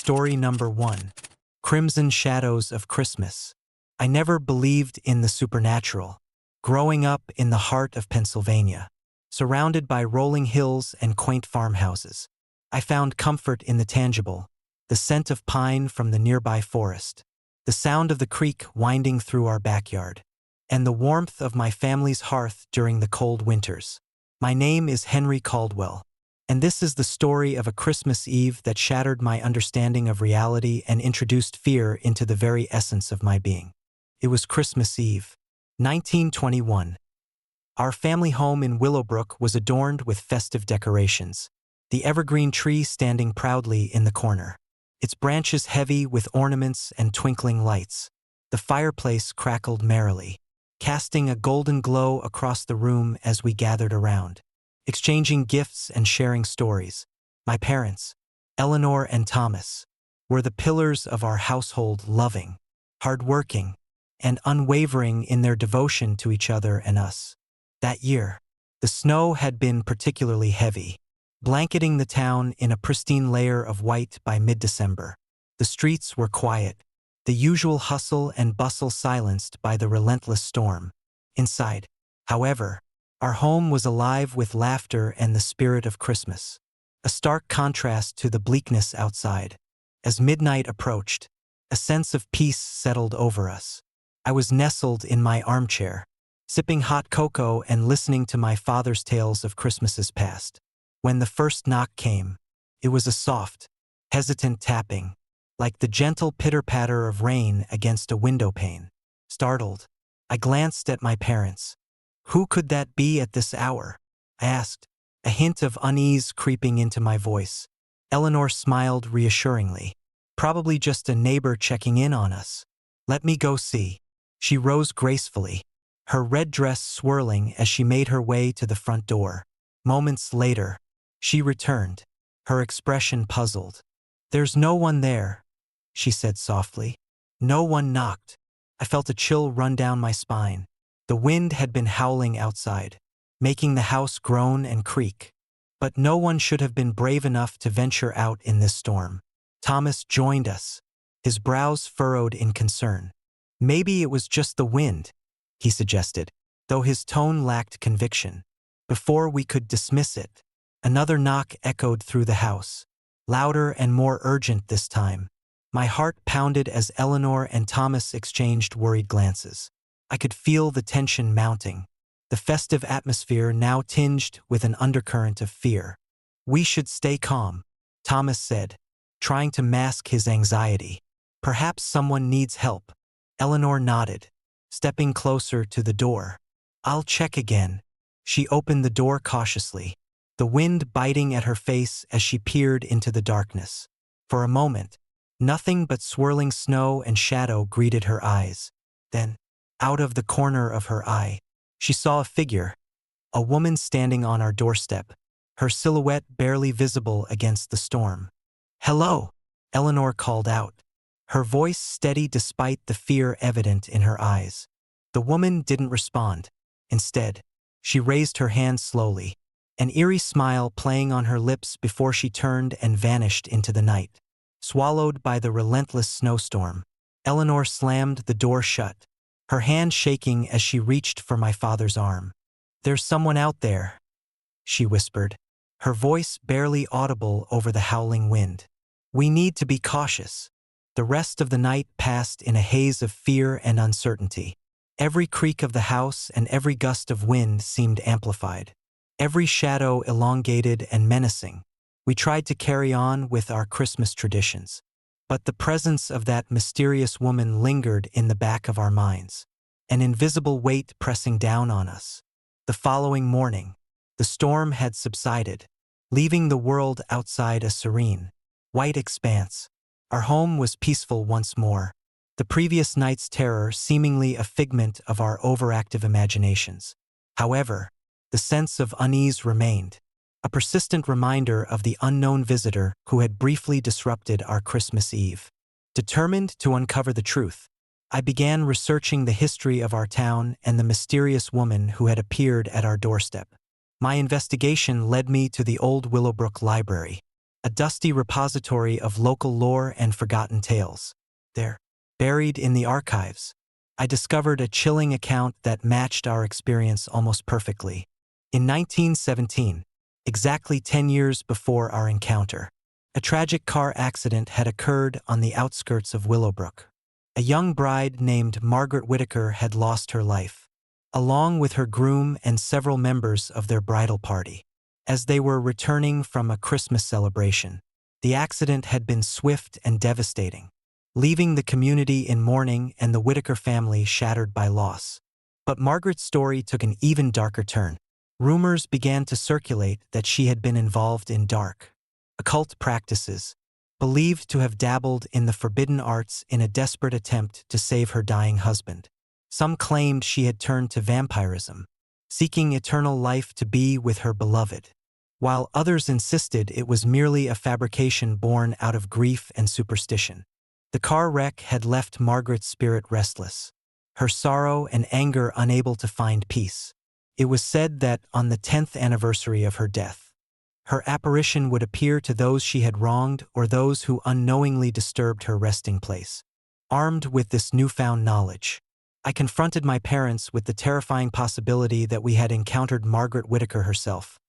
Story number 1. Crimson Shadows of Christmas. I never believed in the supernatural. Growing up in the heart of Pennsylvania, surrounded by rolling hills and quaint farmhouses, I found comfort in the tangible, the scent of pine from the nearby forest, the sound of the creek winding through our backyard, and the warmth of my family's hearth during the cold winters. My name is Henry Caldwell, and this is the story of a Christmas Eve that shattered my understanding of reality and introduced fear into the very essence of my being. It was Christmas Eve, 1921. Our family home in Willowbrook was adorned with festive decorations, the evergreen tree standing proudly in the corner, its branches heavy with ornaments and twinkling lights. The fireplace crackled merrily, casting a golden glow across the room as we gathered around, exchanging gifts and sharing stories. My parents, Eleanor and Thomas, were the pillars of our household, loving, hardworking, and unwavering in their devotion to each other and us. That year, the snow had been particularly heavy, blanketing the town in a pristine layer of white by mid-December. The streets were quiet, the usual hustle and bustle silenced by the relentless storm. Inside, however, our home was alive with laughter and the spirit of Christmas, a stark contrast to the bleakness outside. As midnight approached, a sense of peace settled over us. I was nestled in my armchair, sipping hot cocoa and listening to my father's tales of Christmases past. When the first knock came, it was a soft, hesitant tapping, like the gentle pitter-patter of rain against a window pane. Startled, I glanced at my parents. "Who could that be at this hour?" I asked, a hint of unease creeping into my voice. Eleanor smiled reassuringly. "Probably just a neighbor checking in on us. Let me go see." She rose gracefully, her red dress swirling as she made her way to the front door. Moments later, she returned, her expression puzzled. "There's no one there," she said softly. "No one knocked." I felt a chill run down my spine. The wind had been howling outside, making the house groan and creak. But no one should have been brave enough to venture out in this storm. Thomas joined us, his brows furrowed in concern. "Maybe it was just the wind," he suggested, though his tone lacked conviction. Before we could dismiss it, another knock echoed through the house, louder and more urgent this time. My heart pounded as Eleanor and Thomas exchanged worried glances. I could feel the tension mounting, the festive atmosphere now tinged with an undercurrent of fear. "We should stay calm," Thomas said, trying to mask his anxiety. "Perhaps someone needs help." Eleanor nodded, stepping closer to the door. "I'll check again." She opened the door cautiously, the wind biting at her face as she peered into the darkness. For a moment, nothing but swirling snow and shadow greeted her eyes. Then, out of the corner of her eye, she saw a figure, a woman standing on our doorstep, her silhouette barely visible against the storm. "Hello," Eleanor called out, her voice steady despite the fear evident in her eyes. The woman didn't respond. Instead, she raised her hand slowly, an eerie smile playing on her lips before she turned and vanished into the night. Swallowed by the relentless snowstorm, Eleanor slammed the door shut, her hand shaking as she reached for my father's arm. "There's someone out there," she whispered, her voice barely audible over the howling wind. "We need to be cautious." The rest of the night passed in a haze of fear and uncertainty. Every creak of the house and every gust of wind seemed amplified, every shadow elongated and menacing. We tried to carry on with our Christmas traditions, but the presence of that mysterious woman lingered in the back of our minds, an invisible weight pressing down on us. The following morning, the storm had subsided, leaving the world outside a serene, white expanse. Our home was peaceful once more, the previous night's terror seemingly a figment of our overactive imaginations. However, the sense of unease remained, a persistent reminder of the unknown visitor who had briefly disrupted our Christmas Eve. Determined to uncover the truth, I began researching the history of our town and the mysterious woman who had appeared at our doorstep. My investigation led me to the old Willowbrook Library, a a dusty repository of local lore and forgotten tales. There, buried in the archives, I discovered a chilling account that matched our experience almost perfectly. In 1917, exactly 10 years before our encounter, a tragic car accident had occurred on the outskirts of Willowbrook. A young bride named Margaret Whittaker had lost her life, along with her groom and several members of their bridal party, as they were returning from a Christmas celebration. The accident had been swift and devastating, leaving the community in mourning and the Whittaker family shattered by loss. But Margaret's story took an even darker turn. Rumors began to circulate that she had been involved in dark, occult practices, believed to have dabbled in the forbidden arts in a desperate attempt to save her dying husband. Some claimed she had turned to vampirism, seeking eternal life to be with her beloved, while others insisted it was merely a fabrication born out of grief and superstition. The car wreck had left Margaret's spirit restless, her sorrow and anger unable to find peace. It was said that on the 10th anniversary of her death, her apparition would appear to those she had wronged or those who unknowingly disturbed her resting place. Armed with this newfound knowledge, I confronted my parents with the terrifying possibility that we had encountered Margaret Whittaker herself,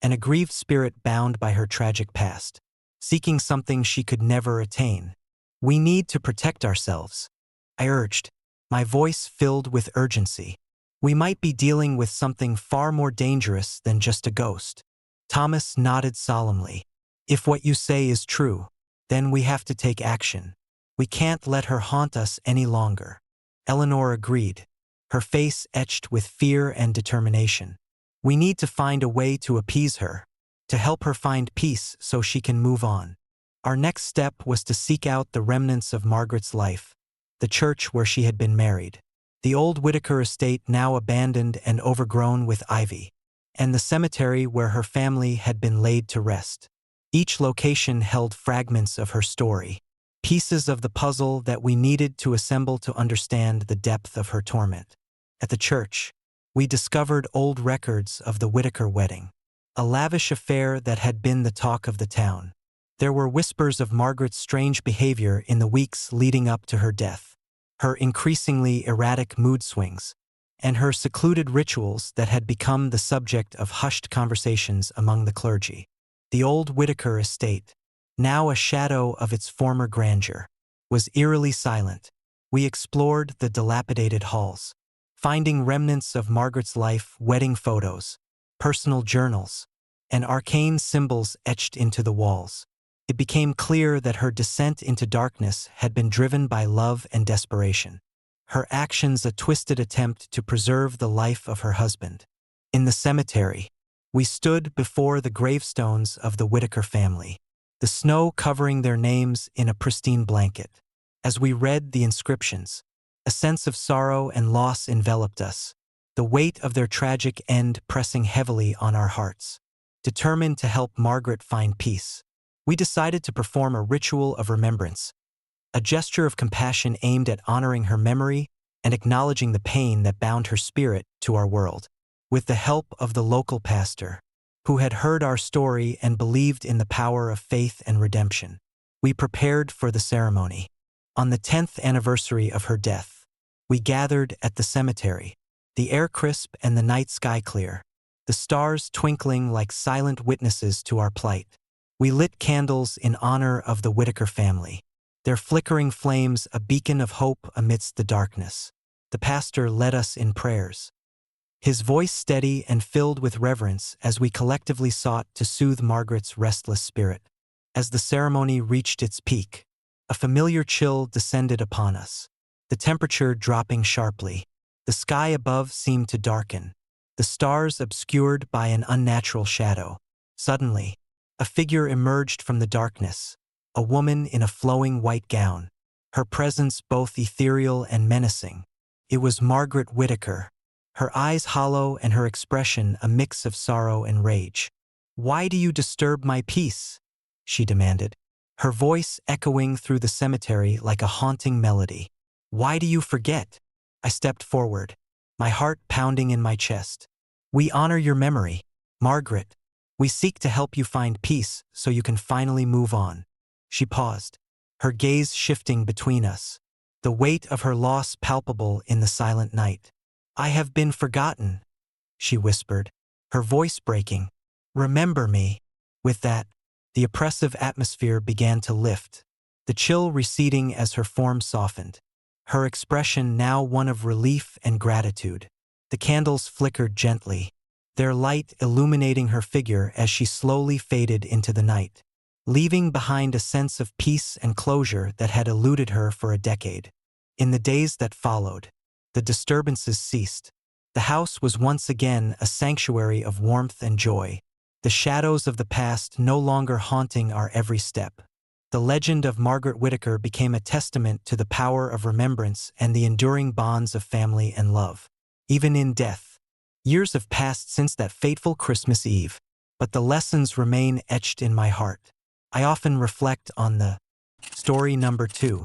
an aggrieved spirit bound by her tragic past, seeking something she could never attain. "We need to protect ourselves," I urged, my voice filled with urgency. "We might be dealing with something far more dangerous than just a ghost." Thomas nodded solemnly. "If what you say is true, then we have to take action. We can't let her haunt us any longer." Eleanor agreed, her face etched with fear and determination. "We need to find a way to appease her, to help her find peace so she can move on." Our next step was to seek out the remnants of Margaret's life, the church where she had been married, the old Whittaker estate now abandoned and overgrown with ivy, and the cemetery where her family had been laid to rest. Each location held fragments of her story, pieces of the puzzle that we needed to assemble to understand the depth of her torment. At the church, we discovered old records of the Whittaker wedding, a lavish affair that had been the talk of the town. There were whispers of Margaret's strange behavior in the weeks leading up to her death, her increasingly erratic mood swings, and her secluded rituals that had become the subject of hushed conversations among the clergy. The old Whittaker estate, now a shadow of its former grandeur, was eerily silent. We explored the dilapidated halls, finding remnants of Margaret's life, wedding photos, personal journals, and arcane symbols etched into the walls. It became clear that her descent into darkness had been driven by love and desperation, her actions a twisted attempt to preserve the life of her husband. In the cemetery, we stood before the gravestones of the Whittaker family, the snow covering their names in a pristine blanket. As we read the inscriptions, a sense of sorrow and loss enveloped us, the weight of their tragic end pressing heavily on our hearts. Determined to help Margaret find peace, we decided to perform a ritual of remembrance, a gesture of compassion aimed at honoring her memory and acknowledging the pain that bound her spirit to our world. With the help of the local pastor, who had heard our story and believed in the power of faith and redemption, we prepared for the ceremony. On the 10th anniversary of her death, we gathered at the cemetery, the air crisp and the night sky clear, the stars twinkling like silent witnesses to our plight. We lit candles in honor of the Whittaker family, their flickering flames a beacon of hope amidst the darkness. The pastor led us in prayers, his voice steady and filled with reverence as we collectively sought to soothe Margaret's restless spirit. As the ceremony reached its peak, a familiar chill descended upon us, the temperature dropping sharply. The sky above seemed to darken, the stars obscured by an unnatural shadow. Suddenly, a figure emerged from the darkness, a woman in a flowing white gown, her presence both ethereal and menacing. It was Margaret Whittaker, her eyes hollow and her expression a mix of sorrow and rage. "Why do you disturb my peace?" she demanded, her voice echoing through the cemetery like a haunting melody. "Why do you forget?" I stepped forward, my heart pounding in my chest. "We honor your memory, Margaret," We seek to help you find peace so you can finally move on. She paused, her gaze shifting between us, the weight of her loss palpable in the silent night. I have been forgotten, she whispered, her voice breaking. Remember me. With that, the oppressive atmosphere began to lift, the chill receding as her form softened, her expression now one of relief and gratitude. The candles flickered gently, their light illuminating her figure as she slowly faded into the night, leaving behind a sense of peace and closure that had eluded her for a decade. In the days that followed, the disturbances ceased. The house was once again a sanctuary of warmth and joy, the shadows of the past no longer haunting our every step. The legend of Margaret Whittaker became a testament to the power of remembrance and the enduring bonds of family and love. Even in death, years have passed since that fateful Christmas Eve, but the lessons remain etched in my heart. I often reflect on the story number 2.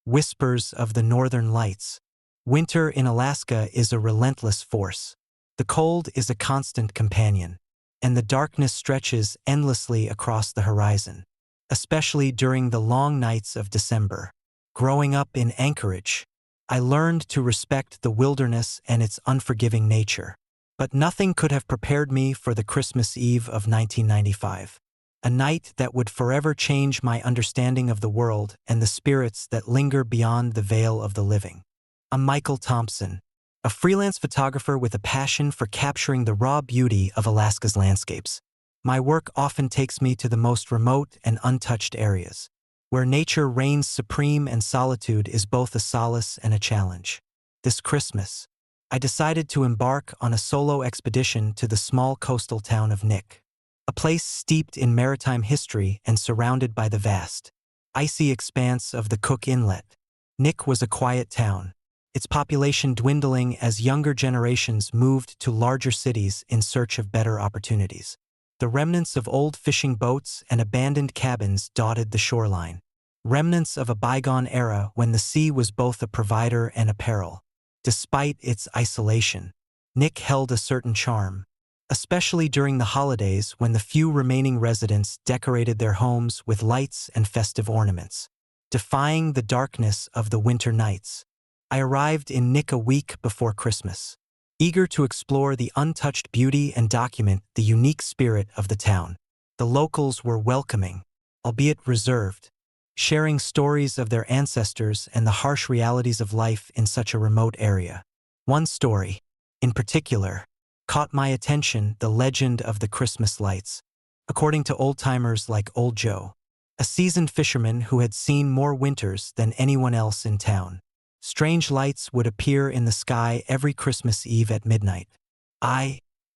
Whispers of the Northern Lights. Winter in Alaska is a relentless force. The cold is a constant companion, and the darkness stretches endlessly across the horizon, especially during the long nights of December. Growing up in Anchorage, I learned to respect the wilderness and its unforgiving nature. But nothing could have prepared me for the Christmas Eve of 1995, a night that would forever change my understanding of the world and the spirits that linger beyond the veil of the living. I'm Michael Thompson, a freelance photographer with a passion for capturing the raw beauty of Alaska's landscapes. My work often takes me to the most remote and untouched areas, where nature reigns supreme and solitude is both a solace and a challenge. This Christmas, I decided to embark on a solo expedition to the small coastal town of Nick, a place steeped in maritime history and surrounded by the vast, icy expanse of the Cook Inlet. Nick was a quiet town, its population dwindling as younger generations moved to larger cities in search of better opportunities. The remnants of old fishing boats and abandoned cabins dotted the shoreline, remnants of a bygone era when the sea was both a provider and a peril. Despite its isolation, Nick held a certain charm, especially during the holidays when the few remaining residents decorated their homes with lights and festive ornaments. Defying the darkness of the winter nights, I arrived in Nick a week before Christmas, eager to explore the untouched beauty and document the unique spirit of the town. The locals were welcoming, albeit reserved, sharing stories of their ancestors and the harsh realities of life in such a remote area. One story, in particular, caught my attention: the legend of the Christmas lights. According to old-timers like Old Joe, a seasoned fisherman who had seen more winters than anyone else in town, strange lights would appear in the sky every Christmas Eve at midnight.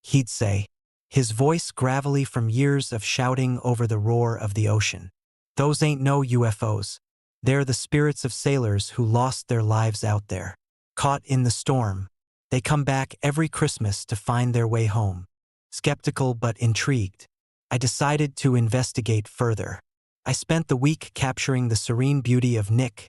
He'd say, his voice gravelly from years of shouting over the roar of the ocean. Those ain't no UFOs. They're the spirits of sailors who lost their lives out there, caught in the storm. They come back every Christmas to find their way home. Skeptical but intrigued, I decided to investigate further. I spent the week capturing the serene beauty of Nick,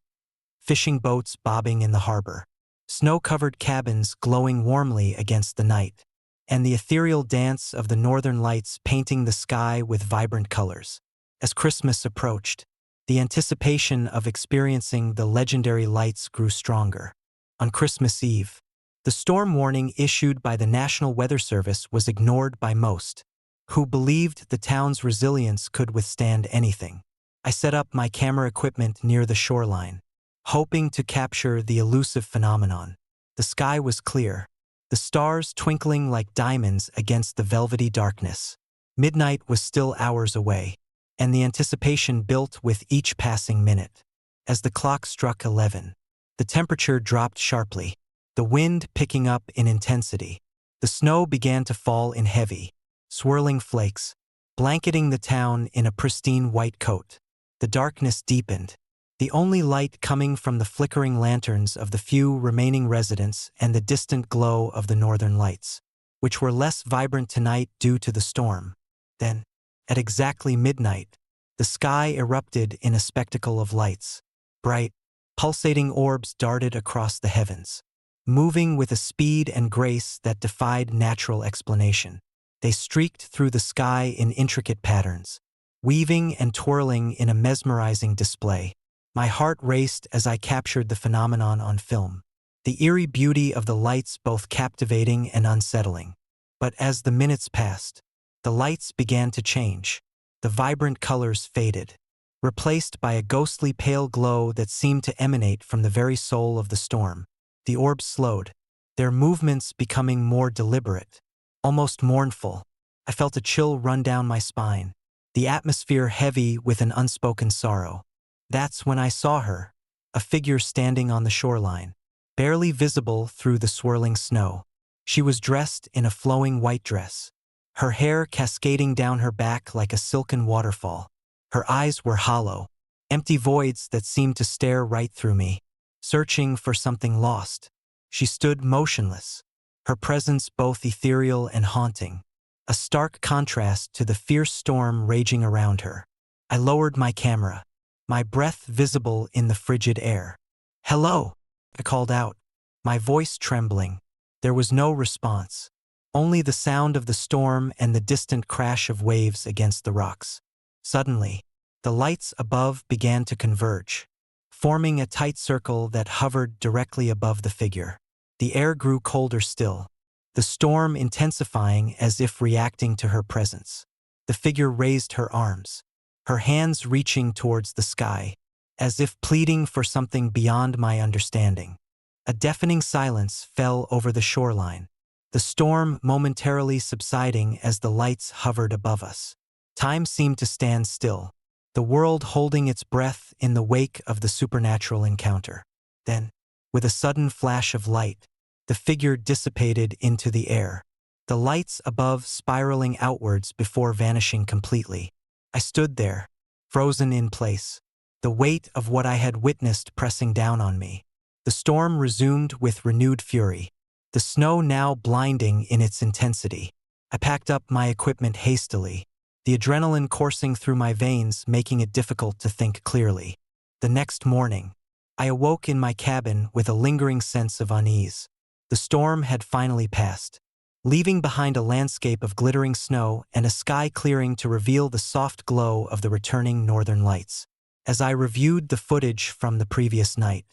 fishing boats bobbing in the harbor, snow-covered cabins glowing warmly against the night, and the ethereal dance of the northern lights painting the sky with vibrant colors. As Christmas approached, the anticipation of experiencing the legendary lights grew stronger. On Christmas Eve, the storm warning issued by the National Weather Service was ignored by most, who believed the town's resilience could withstand anything. I set up my camera equipment near the shoreline, hoping to capture the elusive phenomenon. The sky was clear, the stars twinkling like diamonds against the velvety darkness. Midnight was still hours away, and the anticipation built with each passing minute. As the clock struck 11, the temperature dropped sharply, the wind picking up in intensity. The snow began to fall in heavy, swirling flakes, blanketing the town in a pristine white coat. The darkness deepened, the only light coming from the flickering lanterns of the few remaining residents and the distant glow of the northern lights, which were less vibrant tonight due to the storm. Then, at exactly midnight, the sky erupted in a spectacle of lights. Bright, pulsating orbs darted across the heavens, moving with a speed and grace that defied natural explanation. They streaked through the sky in intricate patterns, weaving and twirling in a mesmerizing display. My heart raced as I captured the phenomenon on film. The eerie beauty of the lights both captivating and unsettling. But as the minutes passed, the lights began to change. The vibrant colors faded, replaced by a ghostly pale glow that seemed to emanate from the very soul of the storm. The orbs slowed, their movements becoming more deliberate, almost mournful. I felt a chill run down my spine, the atmosphere heavy with an unspoken sorrow. That's when I saw her, a figure standing on the shoreline, barely visible through the swirling snow. She was dressed in a flowing white dress, her hair cascading down her back like a silken waterfall. Her eyes were hollow, empty voids that seemed to stare right through me, searching for something lost. She stood motionless, her presence both ethereal and haunting, a stark contrast to the fierce storm raging around her. I lowered my camera, my breath visible in the frigid air. "Hello," I called out, my voice trembling. There was no response, only the sound of the storm and the distant crash of waves against the rocks. Suddenly, the lights above began to converge, forming a tight circle that hovered directly above the figure. The air grew colder still, the storm intensifying as if reacting to her presence. The figure raised her arms, her hands reaching towards the sky, as if pleading for something beyond my understanding. A deafening silence fell over the shoreline, the storm momentarily subsiding as the lights hovered above us. Time seemed to stand still, the world holding its breath in the wake of the supernatural encounter. Then, with a sudden flash of light, the figure dissipated into the air, the lights above spiraling outwards before vanishing completely. I stood there, frozen in place, the weight of what I had witnessed pressing down on me. The storm resumed with renewed fury, the snow now blinding in its intensity. I packed up my equipment hastily, the adrenaline coursing through my veins making it difficult to think clearly. The next morning, I awoke in my cabin with a lingering sense of unease. The storm had finally passed, leaving behind a landscape of glittering snow and a sky clearing to reveal the soft glow of the returning northern lights. As I reviewed the footage from the previous night,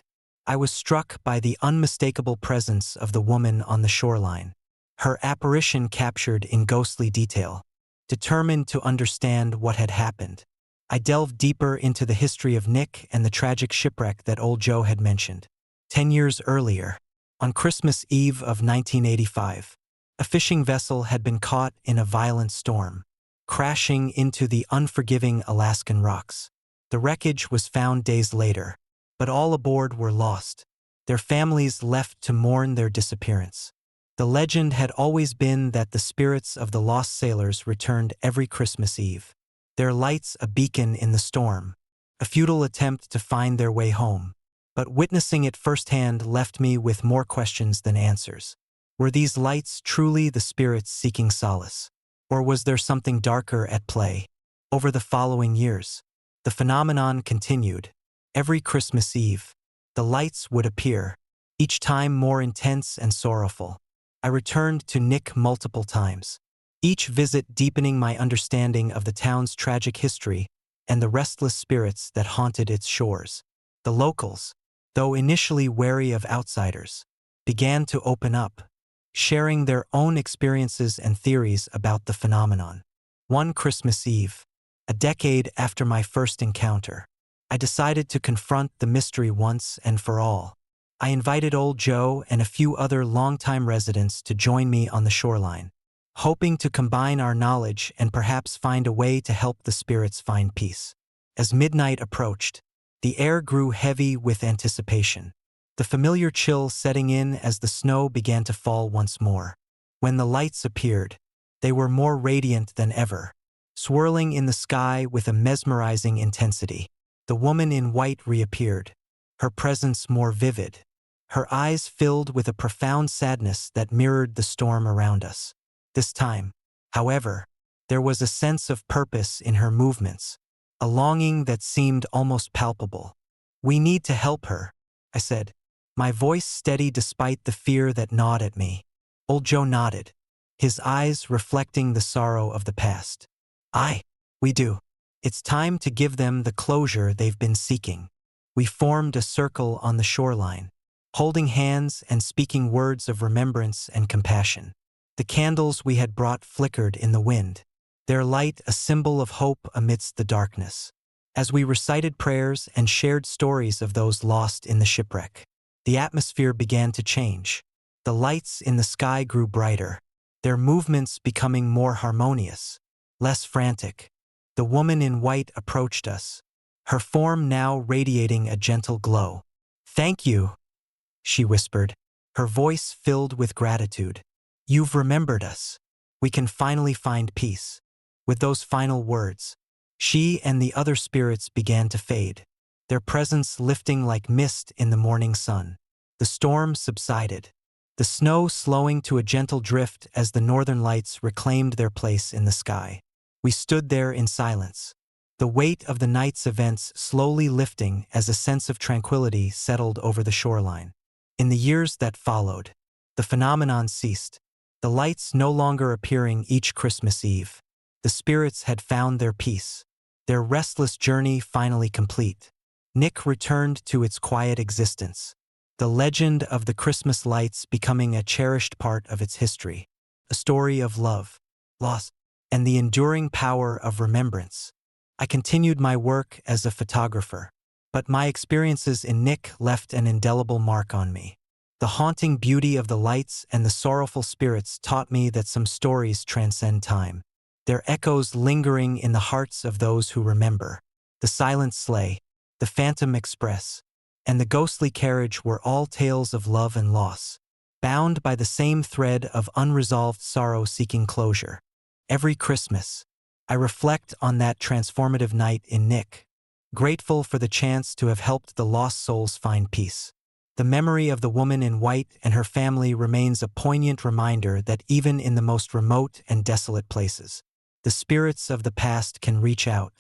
I was struck by the unmistakable presence of the woman on the shoreline, her apparition captured in ghostly detail. Determined to understand what had happened, I delved deeper into the history of Nick and the tragic shipwreck that old Joe had mentioned. 10 years earlier, on Christmas Eve of 1985, a fishing vessel had been caught in a violent storm, crashing into the unforgiving Alaskan rocks. The wreckage was found days later, but all aboard were lost, their families left to mourn their disappearance. The legend had always been that the spirits of the lost sailors returned every Christmas Eve, their lights a beacon in the storm, a futile attempt to find their way home. But witnessing it firsthand left me with more questions than answers. Were these lights truly the spirits seeking solace? Or was there something darker at play? Over the following years, the phenomenon continued. Every Christmas Eve, the lights would appear, each time more intense and sorrowful. I returned to Nick multiple times, each visit deepening my understanding of the town's tragic history and the restless spirits that haunted its shores. The locals, though initially wary of outsiders, began to open up, sharing their own experiences and theories about the phenomenon. One Christmas Eve, a decade after my first encounter, I decided to confront the mystery once and for all. I invited old Joe and a few other longtime residents to join me on the shoreline, hoping to combine our knowledge and perhaps find a way to help the spirits find peace. As midnight approached, the air grew heavy with anticipation, the familiar chill setting in as the snow began to fall once more. When the lights appeared, they were more radiant than ever, swirling in the sky with a mesmerizing intensity. The woman in white reappeared, her presence more vivid, her eyes filled with a profound sadness that mirrored the storm around us. This time, however, there was a sense of purpose in her movements, a longing that seemed almost palpable. "We need to help her," I said, my voice steady despite the fear that gnawed at me. Old Joe nodded, his eyes reflecting the sorrow of the past. We do. It's time to give them the closure they've been seeking. We formed a circle on the shoreline, holding hands and speaking words of remembrance and compassion. The candles we had brought flickered in the wind, their light a symbol of hope amidst the darkness. As we recited prayers and shared stories of those lost in the shipwreck, the atmosphere began to change. The lights in the sky grew brighter, their movements becoming more harmonious, less frantic. The woman in white approached us, her form now radiating a gentle glow. "Thank you," she whispered, her voice filled with gratitude. "You've remembered us. We can finally find peace." With those final words, she and the other spirits began to fade, their presence lifting like mist in the morning sun. The storm subsided, the snow slowing to a gentle drift as the northern lights reclaimed their place in the sky. We stood there in silence, the weight of the night's events slowly lifting as a sense of tranquility settled over the shoreline. In the years that followed, the phenomenon ceased, the lights no longer appearing each Christmas Eve. The spirits had found their peace, their restless journey finally complete. Nick returned to its quiet existence, the legend of the Christmas lights becoming a cherished part of its history, a story of love, loss, and the enduring power of remembrance. I continued my work as a photographer, but my experiences in Nick left an indelible mark on me. The haunting beauty of the lights and the sorrowful spirits taught me that some stories transcend time, their echoes lingering in the hearts of those who remember. The silent sleigh, the phantom express, and the ghostly carriage were all tales of love and loss, bound by the same thread of unresolved sorrow seeking closure. Every Christmas, I reflect on that transformative night in Nick, grateful for the chance to have helped the lost souls find peace. The memory of the woman in white and her family remains a poignant reminder that even in the most remote and desolate places, the spirits of the past can reach out,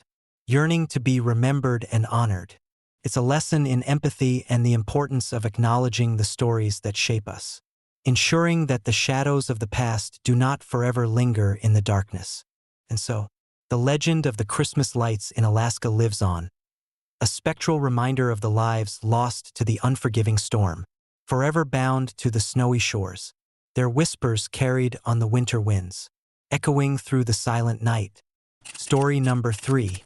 yearning to be remembered and honored. It's a lesson in empathy and the importance of acknowledging the stories that shape us, ensuring that the shadows of the past do not forever linger in the darkness. And so, the legend of the Christmas lights in Alaska lives on, a spectral reminder of the lives lost to the unforgiving storm, forever bound to the snowy shores, their whispers carried on the winter winds, echoing through the silent night. Story number 3.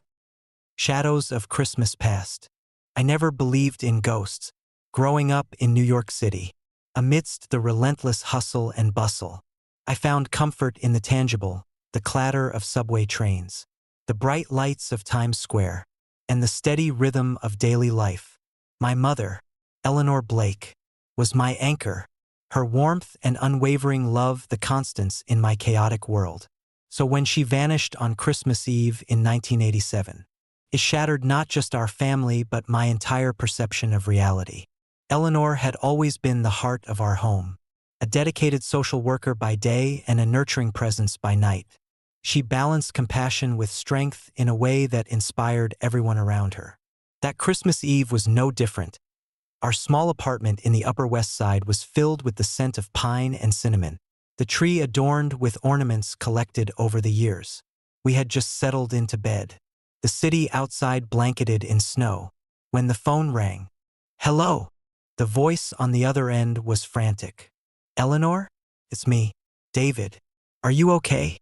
Shadows of Christmas Past. I never believed in ghosts. Growing up in New York City, amidst the relentless hustle and bustle, I found comfort in the tangible, the clatter of subway trains, the bright lights of Times Square, and the steady rhythm of daily life. My mother, Eleanor Blake, was my anchor, her warmth and unwavering love the constants in my chaotic world. So when she vanished on Christmas Eve in 1987, it shattered not just our family but my entire perception of reality. Eleanor had always been the heart of our home, a dedicated social worker by day and a nurturing presence by night. She balanced compassion with strength in a way that inspired everyone around her. That Christmas Eve was no different. Our small apartment in the Upper West Side was filled with the scent of pine and cinnamon, the tree adorned with ornaments collected over the years. We had just settled into bed, the city outside blanketed in snow, when the phone rang. "Hello!" The voice on the other end was frantic. "Eleanor? It's me, David. Are you okay?"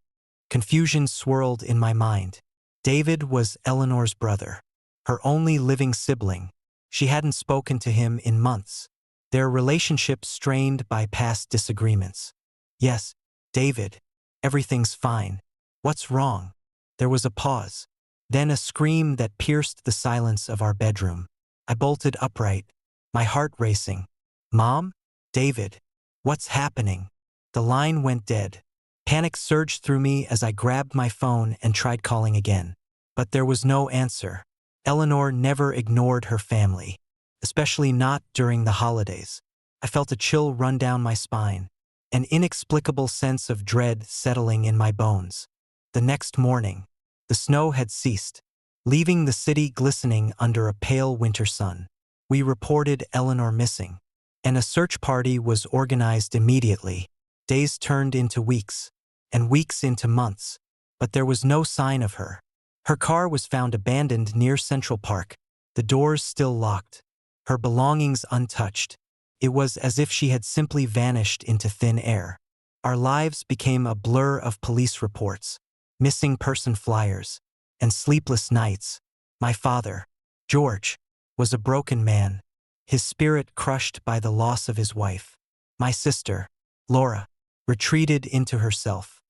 Confusion swirled in my mind. David was Eleanor's brother, her only living sibling. She hadn't spoken to him in months, their relationship strained by past disagreements. "Yes, David. Everything's fine. What's wrong?" There was a pause, then a scream that pierced the silence of our bedroom. I bolted upright, my heart racing. "Mom? David? What's happening?" The line went dead. Panic surged through me as I grabbed my phone and tried calling again. But there was no answer. Eleanor never ignored her family, especially not during the holidays. I felt a chill run down my spine, an inexplicable sense of dread settling in my bones. The next morning, the snow had ceased, leaving the city glistening under a pale winter sun. We reported Eleanor missing, and a search party was organized immediately. Days turned into weeks, and weeks into months, but there was no sign of her. Her car was found abandoned near Central Park, the doors still locked, her belongings untouched. It was as if she had simply vanished into thin air. Our lives became a blur of police reports, missing person flyers, and sleepless nights. My father, George, was a broken man, his spirit crushed by the loss of his wife. My sister, Laura, retreated into herself,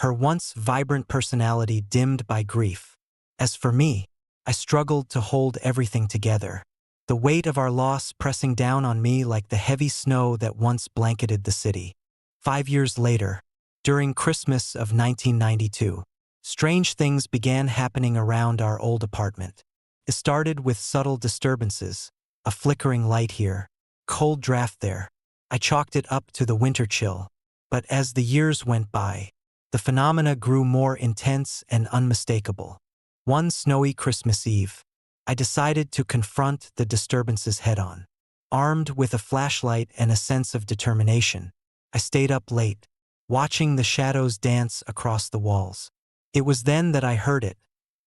her once vibrant personality dimmed by grief. As for me, I struggled to hold everything together, the weight of our loss pressing down on me like the heavy snow that once blanketed the city. 5 years later, during Christmas of 1992, strange things began happening around our old apartment. It started with subtle disturbances, a flickering light here, cold draft there. I chalked it up to the winter chill, but as the years went by, the phenomena grew more intense and unmistakable. One snowy Christmas Eve, I decided to confront the disturbances head-on. Armed with a flashlight and a sense of determination, I stayed up late, watching the shadows dance across the walls. It was then that I heard it,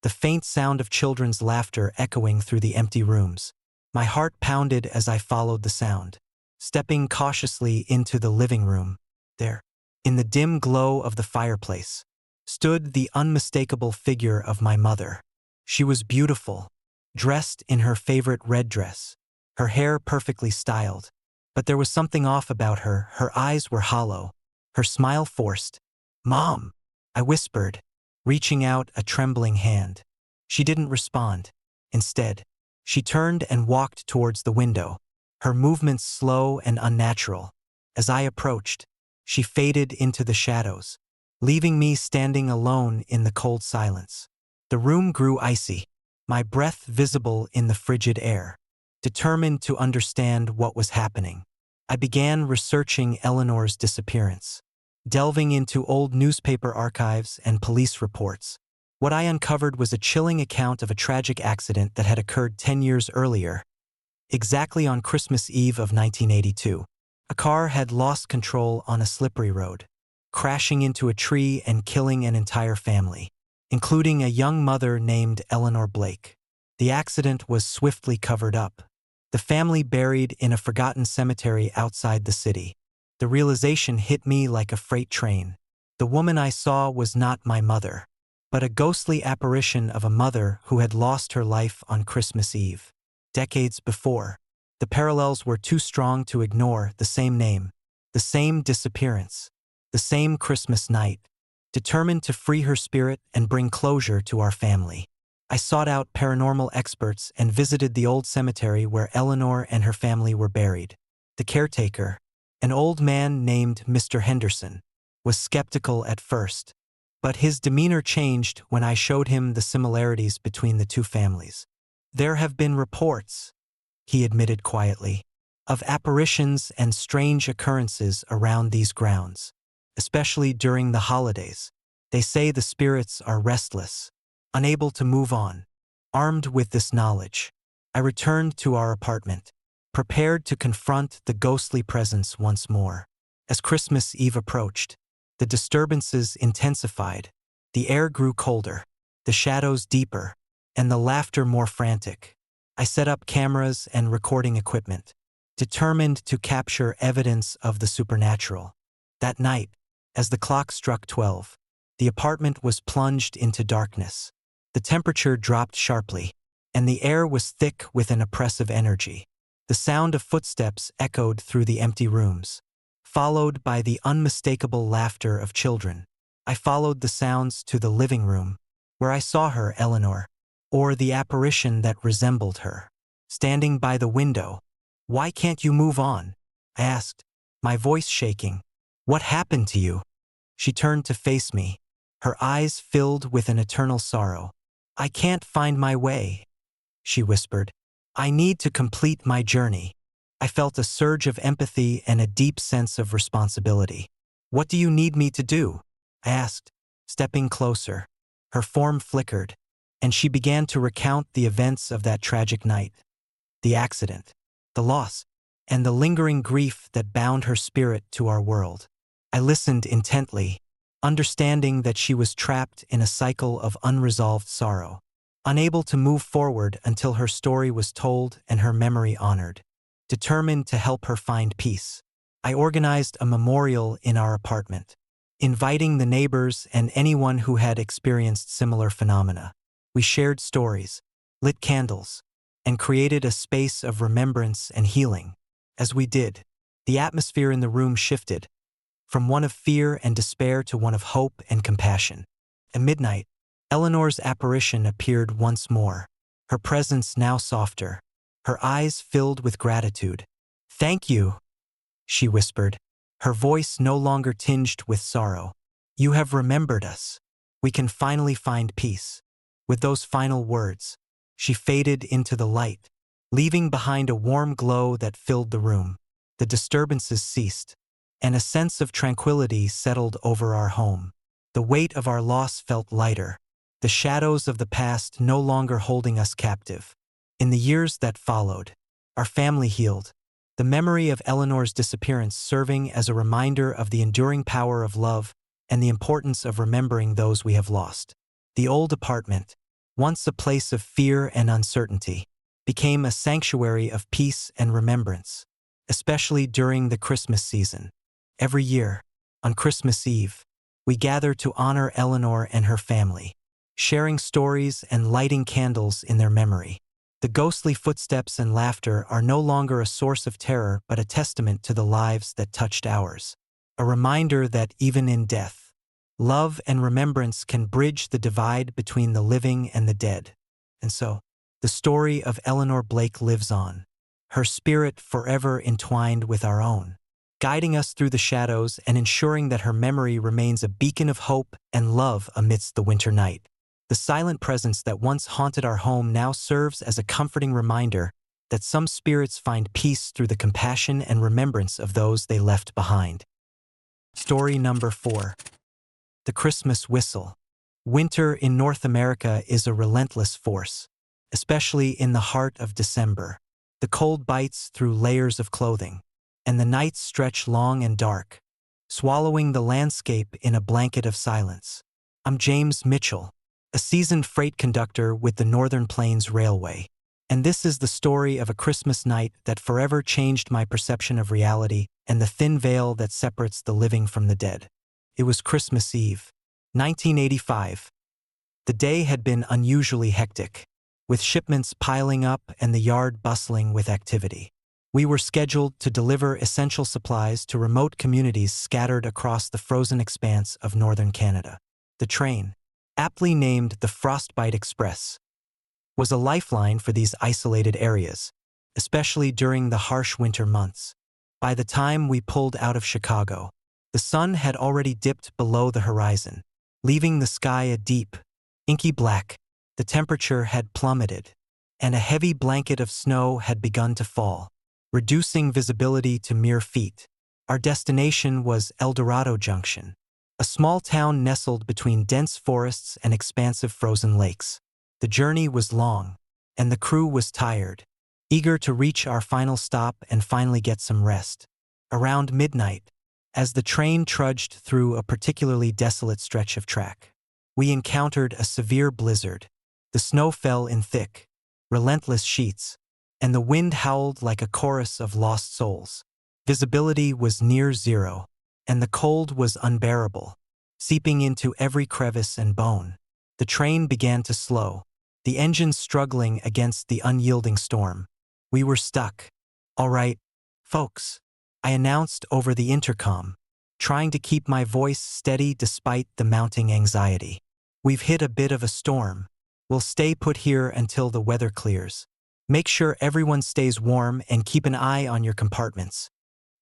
the faint sound of children's laughter echoing through the empty rooms. My heart pounded as I followed the sound. Stepping cautiously into the living room, there, in the dim glow of the fireplace, stood the unmistakable figure of my mother. She was beautiful, dressed in her favorite red dress, her hair perfectly styled. But there was something off about her. Her eyes were hollow, her smile forced. "Mom," I whispered, reaching out a trembling hand. She didn't respond. Instead, she turned and walked towards the window, her movements slow and unnatural. As I approached, she faded into the shadows, leaving me standing alone in the cold silence. The room grew icy, my breath visible in the frigid air. Determined to understand what was happening, I began researching Eleanor's disappearance, delving into old newspaper archives and police reports. What I uncovered was a chilling account of a tragic accident that had occurred 10 years earlier, exactly on Christmas Eve of 1982. A car had lost control on a slippery road, crashing into a tree and killing an entire family, including a young mother named Eleanor Blake. The accident was swiftly covered up, the family buried in a forgotten cemetery outside the city. The realization hit me like a freight train. The woman I saw was not my mother, but a ghostly apparition of a mother who had lost her life on Christmas Eve, decades before. The parallels were too strong to ignore. The same name, the same disappearance, the same Christmas night. Determined to free her spirit and bring closure to our family, I sought out paranormal experts and visited the old cemetery where Eleanor and her family were buried. The caretaker, an old man named Mr. Henderson, was skeptical at first, but his demeanor changed when I showed him the similarities between the two families. "There have been reports," he admitted quietly, "of apparitions and strange occurrences around these grounds, especially during the holidays. They say the spirits are restless, unable to move on." Armed with this knowledge, I returned to our apartment, prepared to confront the ghostly presence once more. As Christmas Eve approached, the disturbances intensified. The air grew colder, the shadows deeper, and the laughter more frantic. I set up cameras and recording equipment, determined to capture evidence of the supernatural. That night, as the clock struck 12, the apartment was plunged into darkness. The temperature dropped sharply, and the air was thick with an oppressive energy. The sound of footsteps echoed through the empty rooms, followed by the unmistakable laughter of children. I followed the sounds to the living room, where I saw her, Eleanor, or the apparition that resembled her, standing by the window. "Why can't you move on?" I asked, my voice shaking. "What happened to you?" She turned to face me, her eyes filled with an eternal sorrow. "I can't find my way," she whispered. "I need to complete my journey." I felt a surge of empathy and a deep sense of responsibility. "What do you need me to do?" I asked, stepping closer. Her form flickered, and she began to recount the events of that tragic night. The accident, the loss, and the lingering grief that bound her spirit to our world. I listened intently, understanding that she was trapped in a cycle of unresolved sorrow, unable to move forward until her story was told and her memory honored. Determined to help her find peace, I organized a memorial in our apartment, inviting the neighbors and anyone who had experienced similar phenomena. We shared stories, lit candles, and created a space of remembrance and healing. As we did, the atmosphere in the room shifted, from one of fear and despair to one of hope and compassion. At midnight, Eleanor's apparition appeared once more, her presence now softer, her eyes filled with gratitude. "Thank you," she whispered, her voice no longer tinged with sorrow. "You have remembered us. We can finally find peace." With those final words, she faded into the light, leaving behind a warm glow that filled the room. The disturbances ceased, and a sense of tranquility settled over our home. The weight of our loss felt lighter, the shadows of the past no longer holding us captive. In the years that followed, our family healed, the memory of Eleanor's disappearance serving as a reminder of the enduring power of love and the importance of remembering those we have lost. The old apartment, once a place of fear and uncertainty, became a sanctuary of peace and remembrance, especially during the Christmas season. Every year, on Christmas Eve, we gather to honor Eleanor and her family, sharing stories and lighting candles in their memory. The ghostly footsteps and laughter are no longer a source of terror but a testament to the lives that touched ours. A reminder that even in death, love and remembrance can bridge the divide between the living and the dead. And so, the story of Eleanor Blake lives on, her spirit forever entwined with our own, guiding us through the shadows and ensuring that her memory remains a beacon of hope and love amidst the winter night. The silent presence that once haunted our home now serves as a comforting reminder that some spirits find peace through the compassion and remembrance of those they left behind. Story number 4. The Christmas Whistle. Winter in North America is a relentless force, especially in the heart of December. The cold bites through layers of clothing, and the nights stretch long and dark, swallowing the landscape in a blanket of silence. I'm James Mitchell, a seasoned freight conductor with the Northern Plains Railway, and this is the story of a Christmas night that forever changed my perception of reality and the thin veil that separates the living from the dead. It was Christmas Eve, 1985. The day had been unusually hectic, with shipments piling up and the yard bustling with activity. We were scheduled to deliver essential supplies to remote communities scattered across the frozen expanse of northern Canada. The train, aptly named the Frostbite Express, was a lifeline for these isolated areas, especially during the harsh winter months. By the time we pulled out of Chicago, the sun had already dipped below the horizon, leaving the sky a deep, inky black. The temperature had plummeted, and a heavy blanket of snow had begun to fall, reducing visibility to mere feet. Our destination was El Dorado Junction, a small town nestled between dense forests and expansive frozen lakes. The journey was long, and the crew was tired, eager to reach our final stop and finally get some rest. Around midnight, as the train trudged through a particularly desolate stretch of track, we encountered a severe blizzard. The snow fell in thick, relentless sheets, and the wind howled like a chorus of lost souls. Visibility was near zero, and the cold was unbearable, seeping into every crevice and bone. The train began to slow, the engines struggling against the unyielding storm. We were stuck. "All right, folks," I announced over the intercom, trying to keep my voice steady despite the mounting anxiety. "We've hit a bit of a storm. We'll stay put here until the weather clears. Make sure everyone stays warm and keep an eye on your compartments."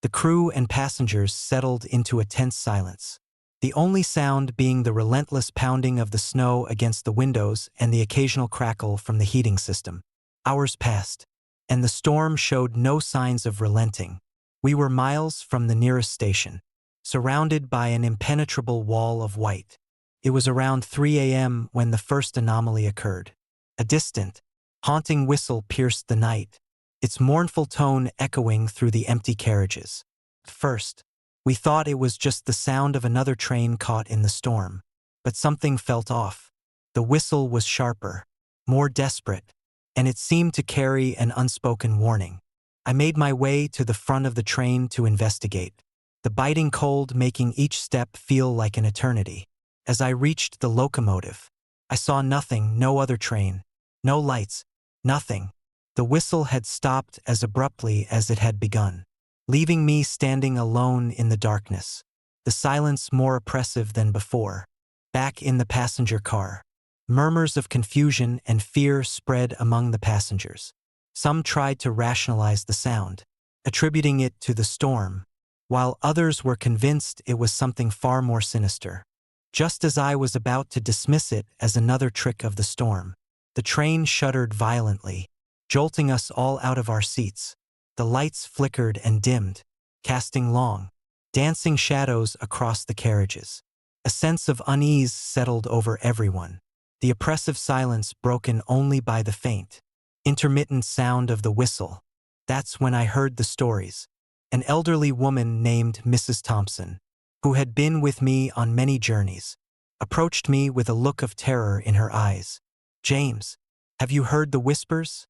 The crew and passengers settled into a tense silence, the only sound being the relentless pounding of the snow against the windows and the occasional crackle from the heating system. Hours passed, and the storm showed no signs of relenting. We were miles from the nearest station, surrounded by an impenetrable wall of white. It was around 3 a.m. when the first anomaly occurred. A distant, haunting whistle pierced the night, its mournful tone echoing through the empty carriages. At first, We thought it was just the sound of another train caught in the storm. But something felt off. The whistle was sharper, more desperate, and it seemed to carry an unspoken warning. I made my way to the front of the train to investigate, the biting cold making each step feel like an eternity. As I reached the locomotive, I saw nothing, no other train, no lights, nothing. The whistle had stopped as abruptly as it had begun, leaving me standing alone in the darkness, the silence more oppressive than before. Back in the passenger car, murmurs of confusion and fear spread among the passengers. Some tried to rationalize the sound, attributing it to the storm, while others were convinced it was something far more sinister. Just as I was about to dismiss it as another trick of the storm, the train shuddered violently, jolting us all out of our seats. The lights flickered and dimmed, casting long, dancing shadows across the carriages. A sense of unease settled over everyone, the oppressive silence broken only by the faint, intermittent sound of the whistle. That's when I heard the stories. An elderly woman named Mrs. Thompson, who had been with me on many journeys, approached me with a look of terror in her eyes. "James, have you heard the whispers?"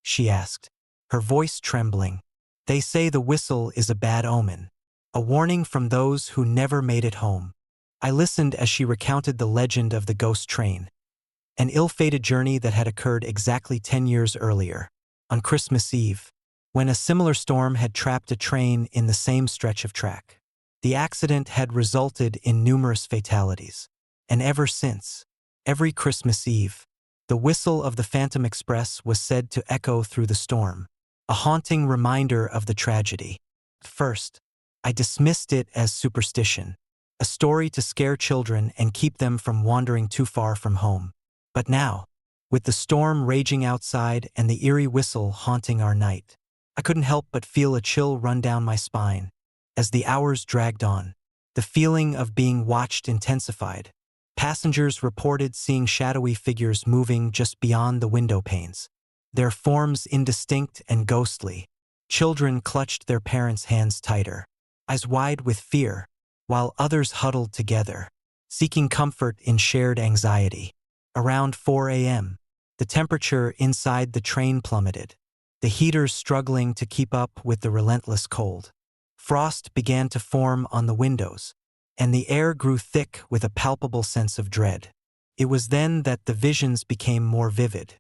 she asked, her voice trembling. "They say the whistle is a bad omen, a warning from those who never made it home." I listened as she recounted the legend of the ghost train, an ill-fated journey that had occurred exactly 10 years earlier, on Christmas Eve, when a similar storm had trapped a train in the same stretch of track. The accident had resulted in numerous fatalities, and ever since, every Christmas Eve, the whistle of the Phantom Express was said to echo through the storm, a haunting reminder of the tragedy. At first, I dismissed it as superstition, a story to scare children and keep them from wandering too far from home. But now, with the storm raging outside and the eerie whistle haunting our night, I couldn't help but feel a chill run down my spine. As the hours dragged on, the feeling of being watched intensified. Passengers reported seeing shadowy figures moving just beyond the window panes, their forms indistinct and ghostly. Children clutched their parents' hands tighter, eyes wide with fear, while others huddled together, seeking comfort in shared anxiety. Around 4 a.m., the temperature inside the train plummeted, the heaters struggling to keep up with the relentless cold. Frost began to form on the windows, and the air grew thick with a palpable sense of dread. It was then that the visions became more vivid.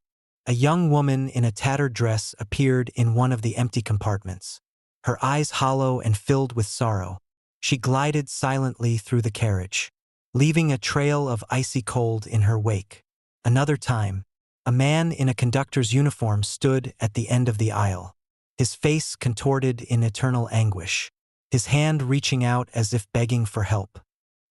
A young woman in a tattered dress appeared in one of the empty compartments, her eyes hollow and filled with sorrow. She glided silently through the carriage, leaving a trail of icy cold in her wake. Another time, a man in a conductor's uniform stood at the end of the aisle, his face contorted in eternal anguish, his hand reaching out as if begging for help.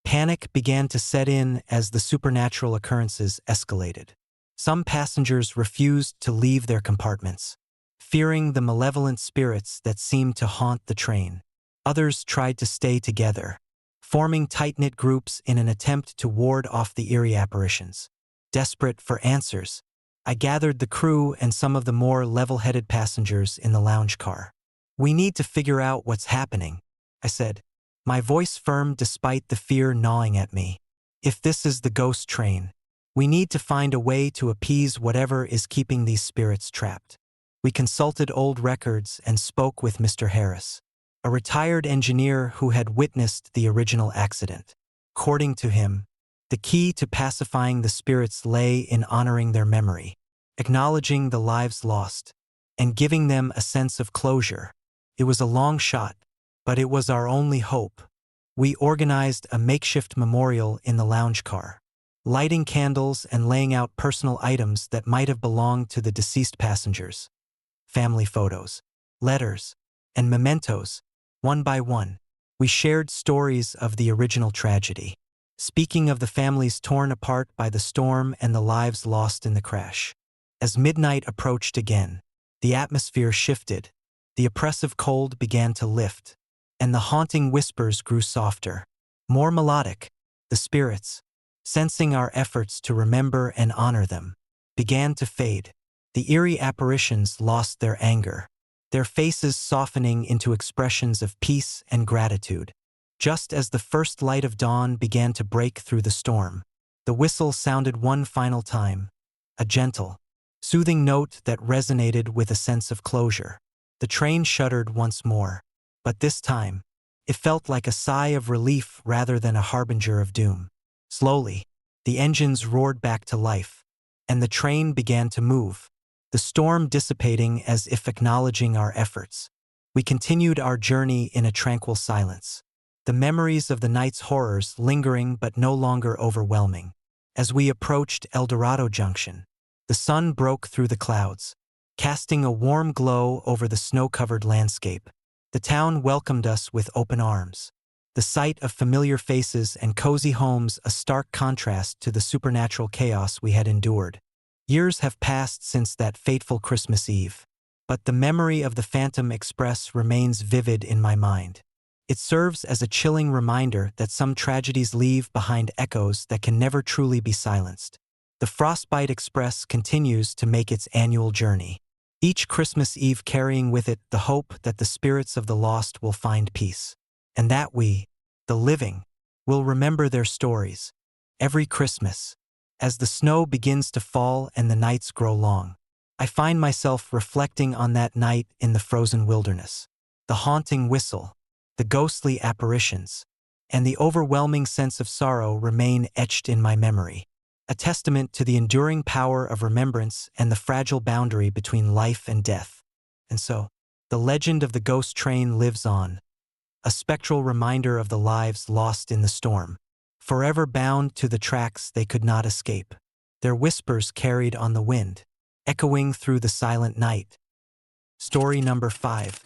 Panic began to set in as the supernatural occurrences escalated. Some passengers refused to leave their compartments, fearing the malevolent spirits that seemed to haunt the train. Others tried to stay together, forming tight-knit groups in an attempt to ward off the eerie apparitions. Desperate for answers, I gathered the crew and some of the more level-headed passengers in the lounge car. "We need to figure out what's happening," I said, my voice firm despite the fear gnawing at me. "If this is the ghost train, we need to find a way to appease whatever is keeping these spirits trapped." We consulted old records and spoke with Mr. Harris, a retired engineer who had witnessed the original accident. According to him, the key to pacifying the spirits lay in honoring their memory, acknowledging the lives lost, and giving them a sense of closure. It was a long shot, but it was our only hope. We organized a makeshift memorial in the lounge car, lighting candles and laying out personal items that might have belonged to the deceased passengers. Family photos, letters, and mementos. One by one, we shared stories of the original tragedy, speaking of the families torn apart by the storm and the lives lost in the crash. As midnight approached again, the atmosphere shifted, the oppressive cold began to lift, and the haunting whispers grew softer, more melodic. The spirits, sensing our efforts to remember and honor them, began to fade. The eerie apparitions lost their anger, their faces softening into expressions of peace and gratitude. Just as the first light of dawn began to break through the storm, the whistle sounded one final time, a gentle, soothing note that resonated with a sense of closure. The train shuddered once more, but this time, it felt like a sigh of relief rather than a harbinger of doom. Slowly, the engines roared back to life, and the train began to move, the storm dissipating as if acknowledging our efforts. We continued our journey in a tranquil silence, the memories of the night's horrors lingering but no longer overwhelming. As we approached El Dorado Junction, the sun broke through the clouds, casting a warm glow over the snow-covered landscape. The town welcomed us with open arms, the sight of familiar faces and cozy homes a stark contrast to the supernatural chaos we had endured. Years have passed since that fateful Christmas Eve, but the memory of the Phantom Express remains vivid in my mind. It serves as a chilling reminder that some tragedies leave behind echoes that can never truly be silenced. The Frostbite Express continues to make its annual journey, each Christmas Eve carrying with it the hope that the spirits of the lost will find peace, and that we, the living, will remember their stories. Every Christmas, as the snow begins to fall and the nights grow long, I find myself reflecting on that night in the frozen wilderness. The haunting whistle, the ghostly apparitions, and the overwhelming sense of sorrow remain etched in my memory, a testament to the enduring power of remembrance and the fragile boundary between life and death. And so, the legend of the ghost train lives on, a spectral reminder of the lives lost in the storm, forever bound to the tracks they could not escape. Their whispers carried on the wind, echoing through the silent night. Story number 5.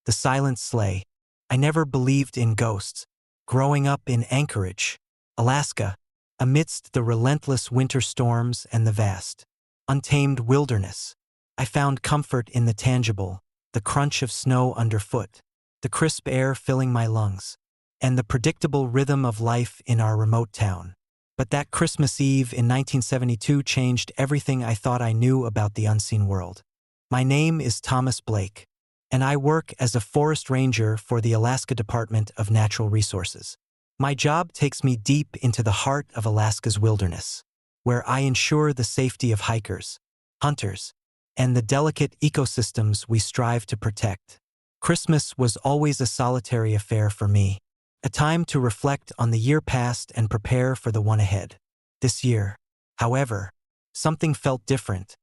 The Silent Sleigh. I never believed in ghosts. Growing up in Anchorage, Alaska, amidst the relentless winter storms and the vast, untamed wilderness, I found comfort in the tangible, the crunch of snow underfoot, the crisp air filling my lungs, and the predictable rhythm of life in our remote town. But that Christmas Eve in 1972 changed everything I thought I knew about the unseen world. My name is Thomas Blake, and I work as a forest ranger for the Alaska Department of Natural Resources. My job takes me deep into the heart of Alaska's wilderness, where I ensure the safety of hikers, hunters, and the delicate ecosystems we strive to protect. Christmas was always a solitary affair for me, a time to reflect on the year past and prepare for the one ahead. This year, however, something felt different,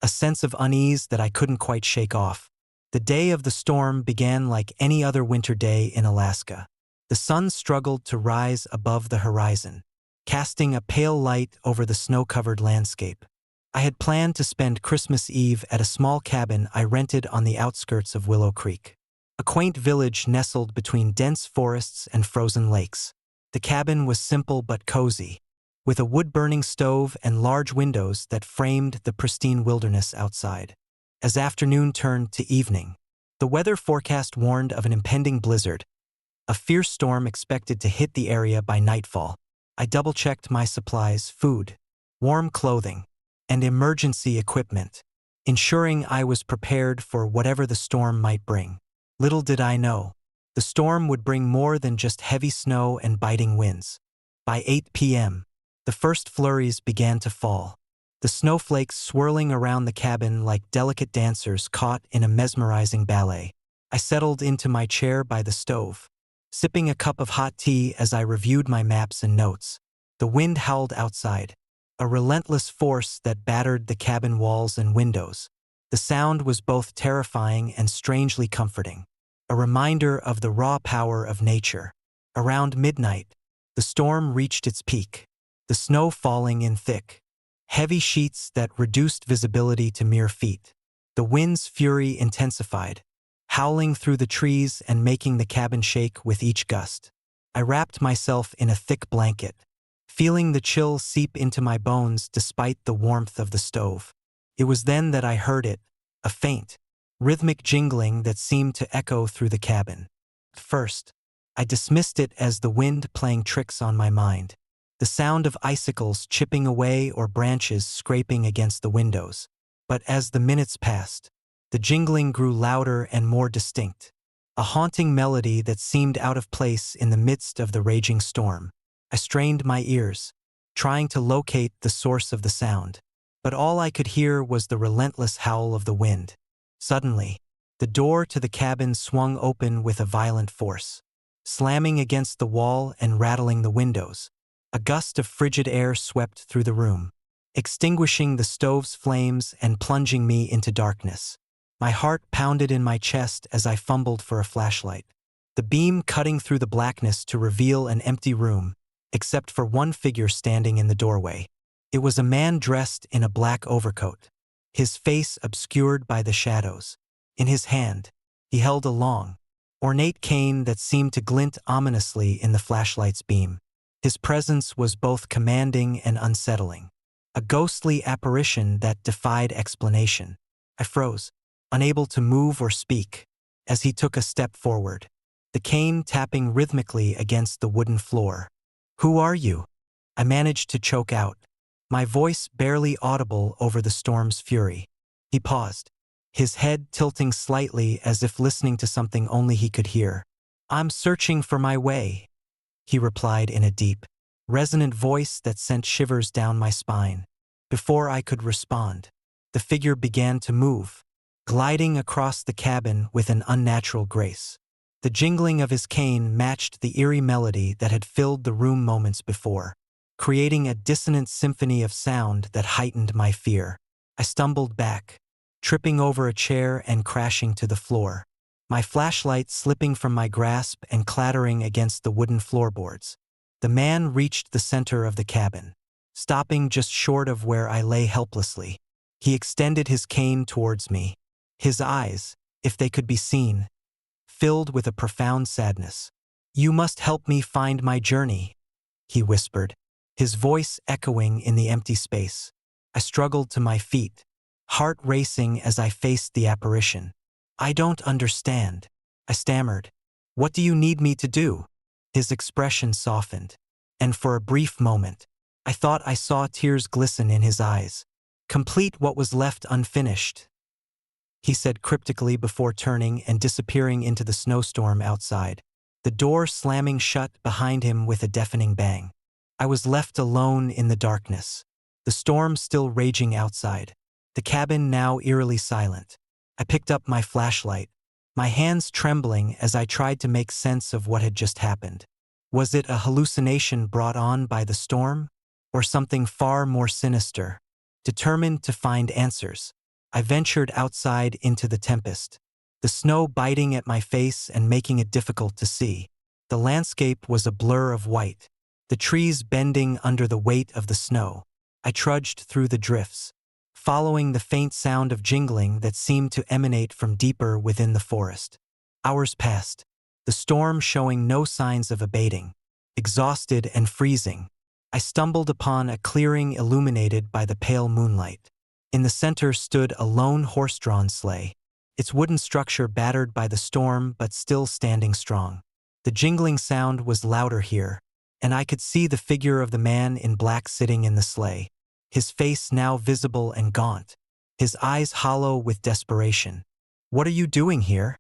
a sense of unease that I couldn't quite shake off. The day of the storm began like any other winter day in Alaska. The sun struggled to rise above the horizon, casting a pale light over the snow-covered landscape. I had planned to spend Christmas Eve at a small cabin I rented on the outskirts of Willow Creek, a quaint village nestled between dense forests and frozen lakes. The cabin was simple but cozy, with a wood-burning stove and large windows that framed the pristine wilderness outside. As afternoon turned to evening, the weather forecast warned of an impending blizzard, a fierce storm expected to hit the area by nightfall. I double-checked my supplies, food, warm clothing, and emergency equipment, ensuring I was prepared for whatever the storm might bring. Little did I know, the storm would bring more than just heavy snow and biting winds. By 8 p.m., the first flurries began to fall, the snowflakes swirling around the cabin like delicate dancers caught in a mesmerizing ballet. I settled into my chair by the stove, sipping a cup of hot tea as I reviewed my maps and notes. The wind howled outside, a relentless force that battered the cabin walls and windows. The sound was both terrifying and strangely comforting, a reminder of the raw power of nature. Around midnight, the storm reached its peak, the snow falling in thick, heavy sheets that reduced visibility to mere feet. The wind's fury intensified, howling through the trees and making the cabin shake with each gust. I wrapped myself in a thick blanket, feeling the chill seep into my bones despite the warmth of the stove. It was then that I heard it, a faint, rhythmic jingling that seemed to echo through the cabin. At first, I dismissed it as the wind playing tricks on my mind, the sound of icicles chipping away or branches scraping against the windows. But as the minutes passed, the jingling grew louder and more distinct. a haunting melody that seemed out of place in the midst of the raging storm. I strained my ears, trying to locate the source of the sound, but all I could hear was the relentless howl of the wind. Suddenly, the door to the cabin swung open with a violent force, slamming against the wall and rattling the windows. A gust of frigid air swept through the room, extinguishing the stove's flames and plunging me into darkness. My heart pounded in my chest as I fumbled for a flashlight, the beam cutting through the blackness to reveal an empty room, except for one figure standing in the doorway. It was a man dressed in a black overcoat, his face obscured by the shadows. In his hand, he held a long, ornate cane that seemed to glint ominously in the flashlight's beam. His presence was both commanding and unsettling, a ghostly apparition that defied explanation. I froze, unable to move or speak, as he took a step forward, the cane tapping rhythmically against the wooden floor. "Who are you?" I managed to choke out, my voice barely audible over the storm's fury. He paused, his head tilting slightly as if listening to something only he could hear. "I'm searching for my way," he replied in a deep, resonant voice that sent shivers down my spine. Before I could respond, the figure began to move, gliding across the cabin with an unnatural grace. The jingling of his cane matched the eerie melody that had filled the room moments before, creating a dissonant symphony of sound that heightened my fear. I stumbled back, tripping over a chair and crashing to the floor, my flashlight slipping from my grasp and clattering against the wooden floorboards. The man reached the center of the cabin, stopping just short of where I lay helplessly. He extended his cane towards me, his eyes, if they could be seen, filled with a profound sadness. "You must help me find my journey," he whispered, his voice echoing in the empty space. I struggled to my feet, heart racing as I faced the apparition. "I don't understand," I stammered. "What do you need me to do?" His expression softened, and for a brief moment, I thought I saw tears glisten in his eyes. "Complete what was left unfinished," he said cryptically before turning and disappearing into the snowstorm outside, the door slamming shut behind him with a deafening bang. I was left alone in the darkness, the storm still raging outside, the cabin now eerily silent. I picked up my flashlight, my hands trembling as I tried to make sense of what had just happened. Was it a hallucination brought on by the storm, or something far more sinister? Determined to find answers, I ventured outside into the tempest, the snow biting at my face and making it difficult to see. The landscape was a blur of white, the trees bending under the weight of the snow. I trudged through the drifts, following the faint sound of jingling that seemed to emanate from deeper within the forest. Hours passed, the storm showing no signs of abating. Exhausted and freezing, I stumbled upon a clearing illuminated by the pale moonlight. In the center stood a lone horse-drawn sleigh, its wooden structure battered by the storm but still standing strong. The jingling sound was louder here, and I could see the figure of the man in black sitting in the sleigh, his face now visible and gaunt, his eyes hollow with desperation. "What are you doing here?"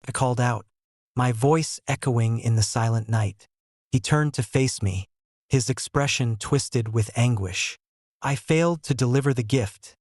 I called out, my voice echoing in the silent night. He turned to face me, his expression twisted with anguish. "I failed to deliver the gift,"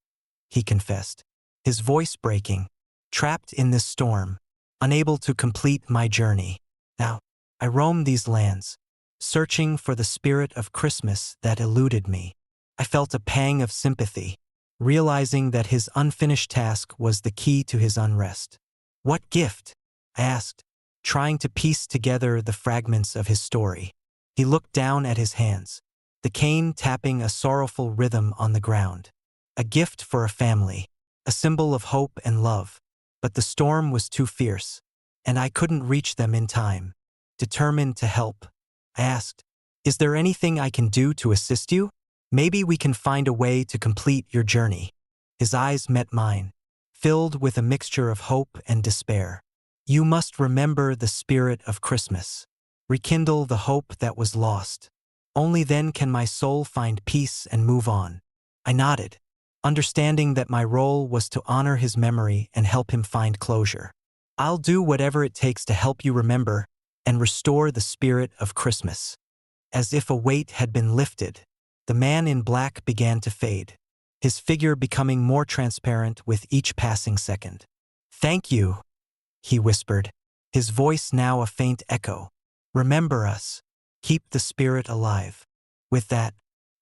he confessed, his voice breaking, "trapped in this storm, unable to complete my journey. Now, I roam these lands, searching for the spirit of Christmas that eluded me." I felt a pang of sympathy, realizing that his unfinished task was the key to his unrest. "What gift?" I asked, trying to piece together the fragments of his story. He looked down at his hands, the cane tapping a sorrowful rhythm on the ground. "A gift for a family, a symbol of hope and love." But the storm was too fierce, and I couldn't reach them in time. Determined to help, I asked, "Is there anything I can do to assist you? Maybe we can find a way to complete your journey." His eyes met mine, filled with a mixture of hope and despair. "You must remember the spirit of Christmas. Rekindle the hope that was lost. Only then can my soul find peace and move on." I nodded, understanding that my role was to honor his memory and help him find closure. I'll do whatever it takes to help you remember and restore the spirit of Christmas." As if a weight had been lifted, the man in black began to fade, his figure becoming more transparent with each passing second. "Thank you," he whispered, his voice now a faint echo. "Remember us. Keep the spirit alive." With that,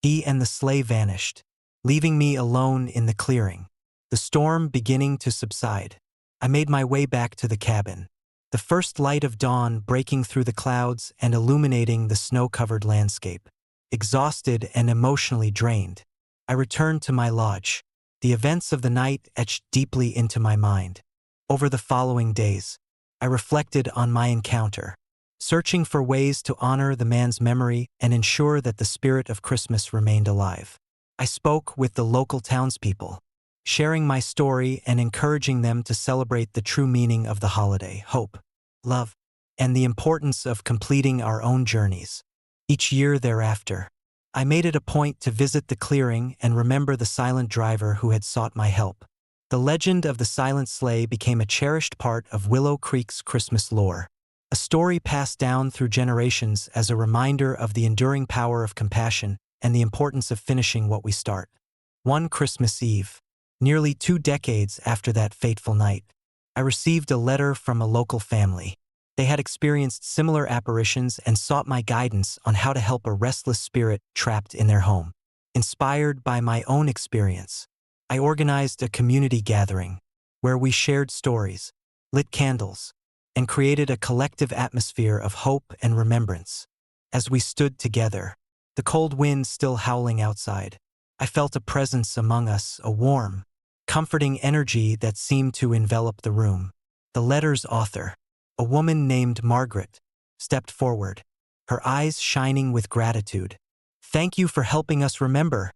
he and the sleigh vanished, leaving me alone in the clearing. The storm beginning to subside, I made my way back to the cabin, the first light of dawn breaking through the clouds and illuminating the snow-covered landscape. Exhausted and emotionally drained, I returned to my lodge, the events of the night etched deeply into my mind. Over the following days, I reflected on my encounter, searching for ways to honor the man's memory and ensure that the spirit of Christmas remained alive. I spoke with the local townspeople, sharing my story and encouraging them to celebrate the true meaning of the holiday: hope, love, and the importance of completing our own journeys. Each year thereafter, I made it a point to visit the clearing and remember the silent driver who had sought my help. The legend of the silent sleigh became a cherished part of Willow Creek's Christmas lore, a story passed down through generations as a reminder of the enduring power of compassion and the importance of finishing what we start. One Christmas Eve, nearly 2 decades after that fateful night, I received a letter from a local family. They had experienced similar apparitions and sought my guidance on how to help a restless spirit trapped in their home. Inspired by my own experience, I organized a community gathering where we shared stories, lit candles, and created a collective atmosphere of hope and remembrance. As we stood together, the cold wind still howling outside, I felt a presence among us, a warm, comforting energy that seemed to envelop the room. The letter's author, a woman named Margaret, stepped forward, her eyes shining with gratitude. "Thank you for helping us remember,"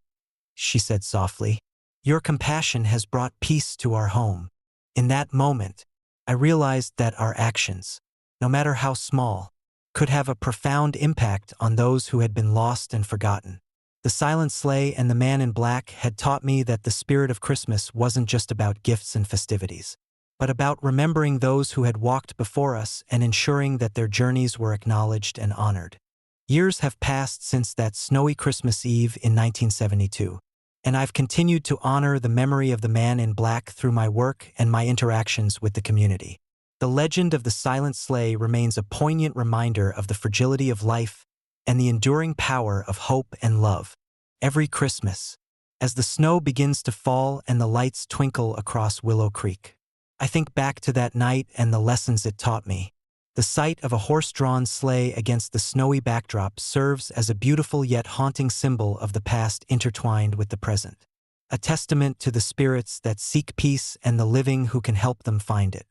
she said softly. "Your compassion has brought peace to our home." In that moment, I realized that our actions, no matter how small, could have a profound impact on those who had been lost and forgotten. The silent sleigh and the man in black had taught me that the spirit of Christmas wasn't just about gifts and festivities, but about remembering those who had walked before us and ensuring that their journeys were acknowledged and honored. Years have passed since that snowy Christmas Eve in 1972, and I've continued to honor the memory of the man in black through my work and my interactions with the community. The legend of the silent sleigh remains a poignant reminder of the fragility of life and the enduring power of hope and love. Every Christmas, as the snow begins to fall and the lights twinkle across Willow Creek, I think back to that night and the lessons it taught me. The sight of a horse-drawn sleigh against the snowy backdrop serves as a beautiful yet haunting symbol of the past intertwined with the present, a testament to the spirits that seek peace and the living who can help them find it.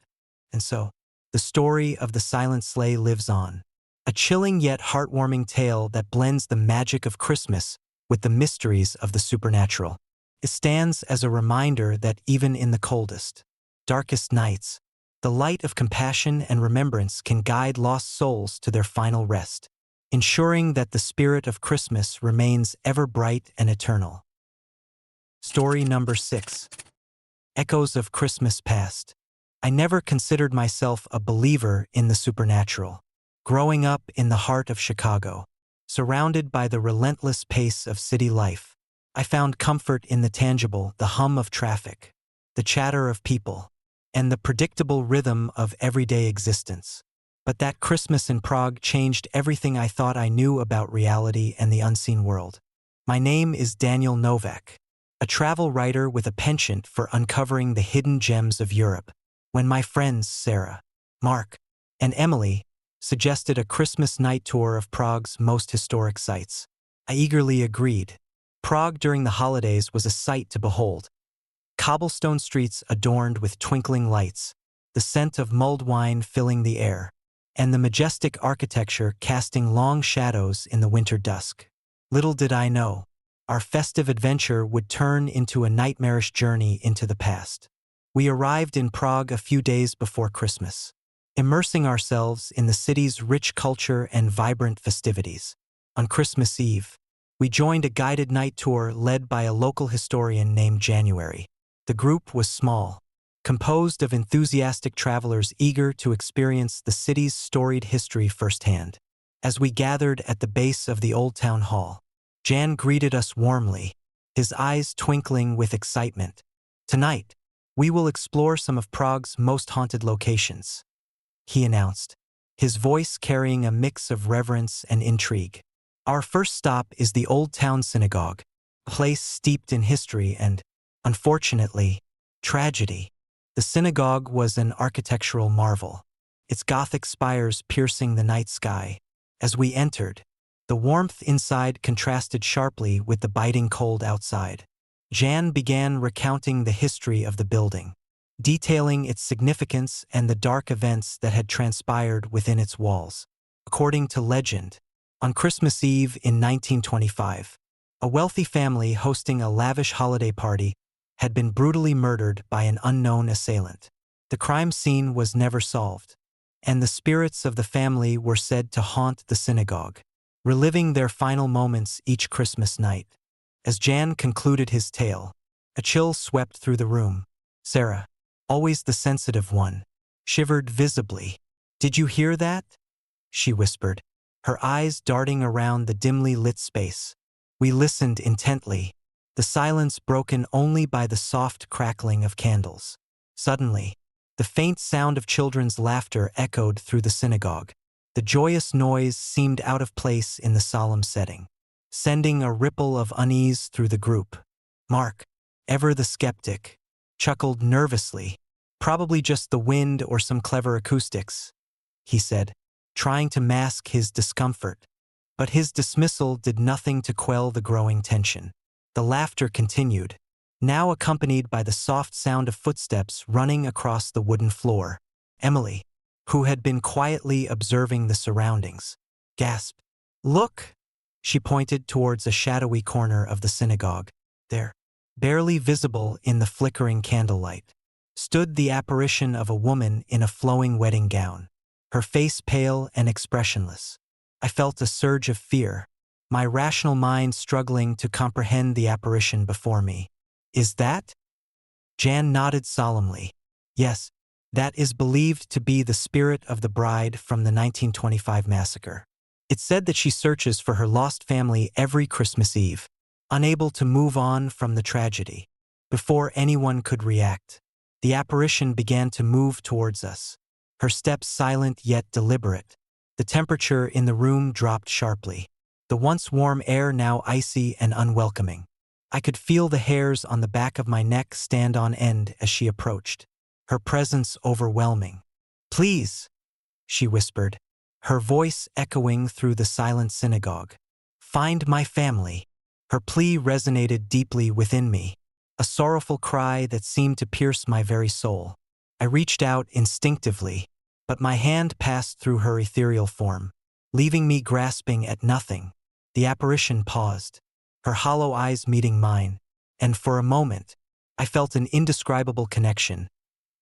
And so, the story of the silent sleigh lives on, a chilling yet heartwarming tale that blends the magic of Christmas with the mysteries of the supernatural. It stands as a reminder that even in the coldest, darkest nights, the light of compassion and remembrance can guide lost souls to their final rest, ensuring that the spirit of Christmas remains ever bright and eternal. Story number 6. Echoes of Christmas Past. I never considered myself a believer in the supernatural. Growing up in the heart of Chicago, surrounded by the relentless pace of city life, I found comfort in the tangible, the hum of traffic, the chatter of people, and the predictable rhythm of everyday existence. But that Christmas in Prague changed everything I thought I knew about reality and the unseen world. My name is Daniel Novak, a travel writer with a penchant for uncovering the hidden gems of Europe. When my friends Sarah, Mark, and Emily suggested a Christmas night tour of Prague's most historic sites, I eagerly agreed. Prague during the holidays was a sight to behold. Cobblestone streets adorned with twinkling lights, the scent of mulled wine filling the air, and the majestic architecture casting long shadows in the winter dusk. Little did I know, our festive adventure would turn into a nightmarish journey into the past. We arrived in Prague a few days before Christmas, immersing ourselves in the city's rich culture and vibrant festivities. On Christmas Eve, we joined a guided night tour led by a local historian named January. The group was small, composed of enthusiastic travelers eager to experience the city's storied history firsthand. As we gathered at the base of the old town hall, Jan greeted us warmly, his eyes twinkling with excitement. "Tonight, we will explore some of Prague's most haunted locations," he announced, his voice carrying a mix of reverence and intrigue. "Our first stop is the Old Town Synagogue, a place steeped in history and, unfortunately, tragedy." The synagogue was an architectural marvel, its Gothic spires piercing the night sky. As we entered, the warmth inside contrasted sharply with the biting cold outside. Jan began recounting the history of the building, detailing its significance and the dark events that had transpired within its walls. According to legend, on Christmas Eve in 1925, a wealthy family hosting a lavish holiday party had been brutally murdered by an unknown assailant. The crime scene was never solved, and the spirits of the family were said to haunt the synagogue, reliving their final moments each Christmas night. As Jan concluded his tale, a chill swept through the room. Sarah, always the sensitive one, shivered visibly. "Did you hear that?" she whispered, her eyes darting around the dimly lit space. We listened intently, the silence broken only by the soft crackling of candles. Suddenly, the faint sound of children's laughter echoed through the synagogue. The joyous noise seemed out of place in the solemn setting, sending a ripple of unease through the group. Mark, ever the skeptic, chuckled nervously. "Probably just the wind or some clever acoustics," he said, trying to mask his discomfort. But his dismissal did nothing to quell the growing tension. The laughter continued, now accompanied by the soft sound of footsteps running across the wooden floor. Emily, who had been quietly observing the surroundings, gasped. "Look!" She pointed towards a shadowy corner of the synagogue. There, barely visible in the flickering candlelight, stood the apparition of a woman in a flowing wedding gown, her face pale and expressionless. I felt a surge of fear, my rational mind struggling to comprehend the apparition before me. "Is that?" Jan nodded solemnly. "Yes, that is believed to be the spirit of the bride from the 1925 massacre. It's said that she searches for her lost family every Christmas Eve, unable to move on from the tragedy." Before anyone could react, the apparition began to move towards us, her steps silent yet deliberate. The temperature in the room dropped sharply, the once warm air now icy and unwelcoming. I could feel the hairs on the back of my neck stand on end as she approached, her presence overwhelming. "Please," she whispered, her voice echoing through the silent synagogue. "Find my family." Her plea resonated deeply within me, a sorrowful cry that seemed to pierce my very soul. I reached out instinctively, but my hand passed through her ethereal form, leaving me grasping at nothing. The apparition paused, her hollow eyes meeting mine, and for a moment, I felt an indescribable connection,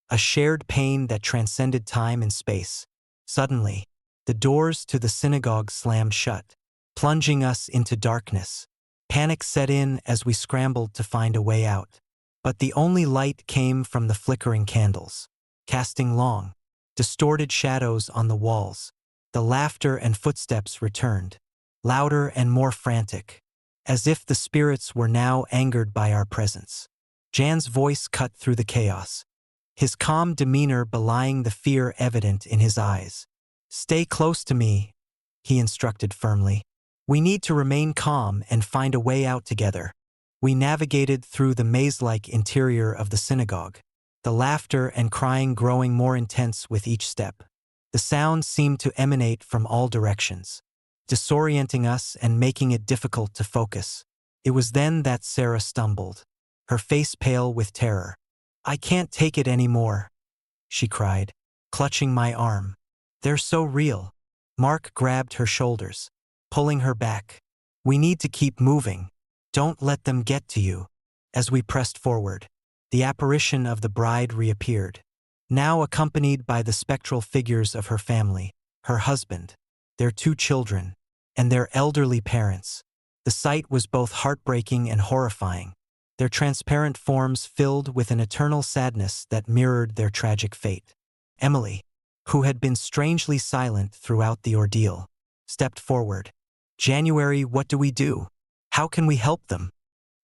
a shared pain that transcended time and space. Suddenly, the doors to the synagogue slammed shut, plunging us into darkness. Panic set in as we scrambled to find a way out, but the only light came from the flickering candles, casting long, distorted shadows on the walls. The laughter and footsteps returned, louder and more frantic, as if the spirits were now angered by our presence. Jan's voice cut through the chaos, his calm demeanor belying the fear evident in his eyes. "Stay close to me," he instructed firmly. "We need to remain calm and find a way out together." We navigated through the maze-like interior of the synagogue, the laughter and crying growing more intense with each step. The sounds seemed to emanate from all directions, disorienting us and making it difficult to focus. It was then that Sarah stumbled, her face pale with terror. "I can't take it anymore," she cried, clutching my arm. "They're so real." Mark grabbed her shoulders, pulling her back. "We need to keep moving. Don't let them get to you." As we pressed forward, the apparition of the bride reappeared, now accompanied by the spectral figures of her family, her husband, their 2 children, and their elderly parents. The sight was both heartbreaking and horrifying. their transparent forms filled with an eternal sadness that mirrored their tragic fate. Emily, who had been strangely silent throughout the ordeal, stepped forward. "January, what do we do? How can we help them?"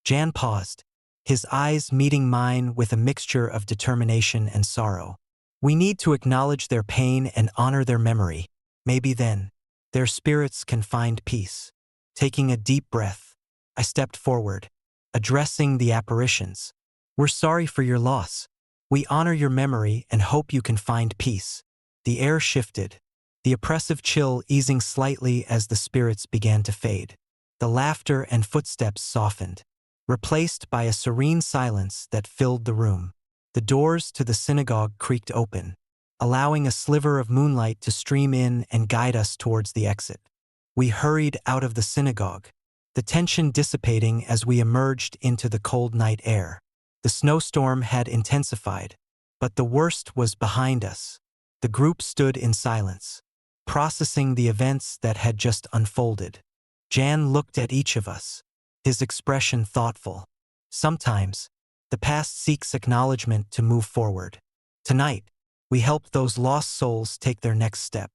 Jan paused, his eyes meeting mine with a mixture of determination and sorrow. "We need to acknowledge their pain and honor their memory. Maybe then, their spirits can find peace." Taking a deep breath, I stepped forward, addressing the apparitions. "We're sorry for your loss. We honor your memory and hope you can find peace." The air shifted, the oppressive chill easing slightly as the spirits began to fade. The laughter and footsteps softened, replaced by a serene silence that filled the room. The doors to the synagogue creaked open, allowing a sliver of moonlight to stream in and guide us towards the exit. We hurried out of the synagogue, the tension dissipating as we emerged into the cold night air. The snowstorm had intensified, but the worst was behind us. The group stood in silence, processing the events that had just unfolded. Jan looked at each of us, his expression thoughtful. Sometimes, the past seeks acknowledgement to move forward. Tonight, we helped those lost souls take their next step.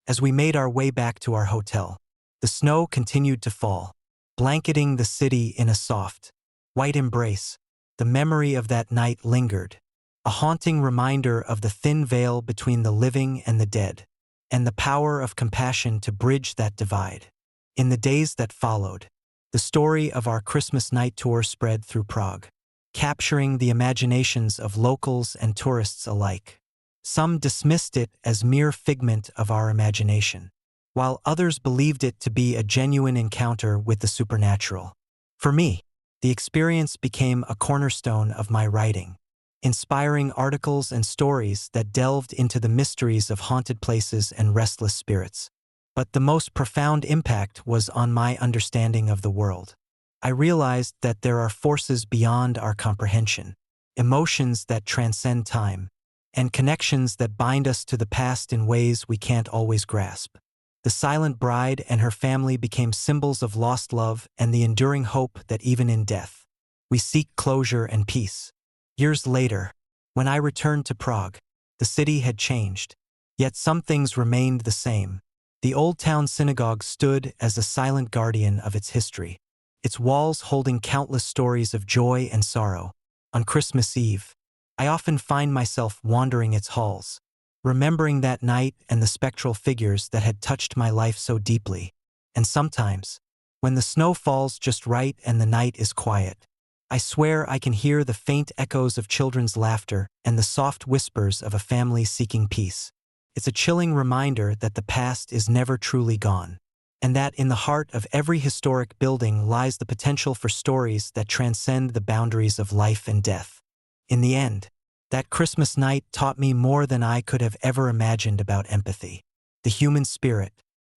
As we made our way back to our hotel, the snow continued to fall, blanketing the city in a soft, white embrace. The memory of that night lingered, a haunting reminder of the thin veil between the living and the dead, and the power of compassion to bridge that divide. In the days that followed, the story of our Christmas night tour spread through Prague, capturing the imaginations of locals and tourists alike. Some dismissed it as mere figment of our imagination, while others believed it to be a genuine encounter with the supernatural. For me, the experience became a cornerstone of my writing, inspiring articles and stories that delved into the mysteries of haunted places and restless spirits. But the most profound impact was on my understanding of the world. I realized that there are forces beyond our comprehension, emotions that transcend time, and connections that bind us to the past in ways we can't always grasp. The silent bride and her family became symbols of lost love and the enduring hope that even in death, we seek closure and peace. Years later, when I returned to Prague, the city had changed, yet some things remained the same. The Old Town Synagogue stood as a silent guardian of its history, its walls holding countless stories of joy and sorrow. On Christmas Eve, I often find myself wandering its halls, remembering that night and the spectral figures that had touched my life so deeply. And sometimes, when the snow falls just right and the night is quiet, I swear I can hear the faint echoes of children's laughter and the soft whispers of a family seeking peace. It's a chilling reminder that the past is never truly gone, and that in the heart of every historic building lies the potential for stories that transcend the boundaries of life and death. In the end, that Christmas night taught me more than I could have ever imagined about empathy, the human spirit,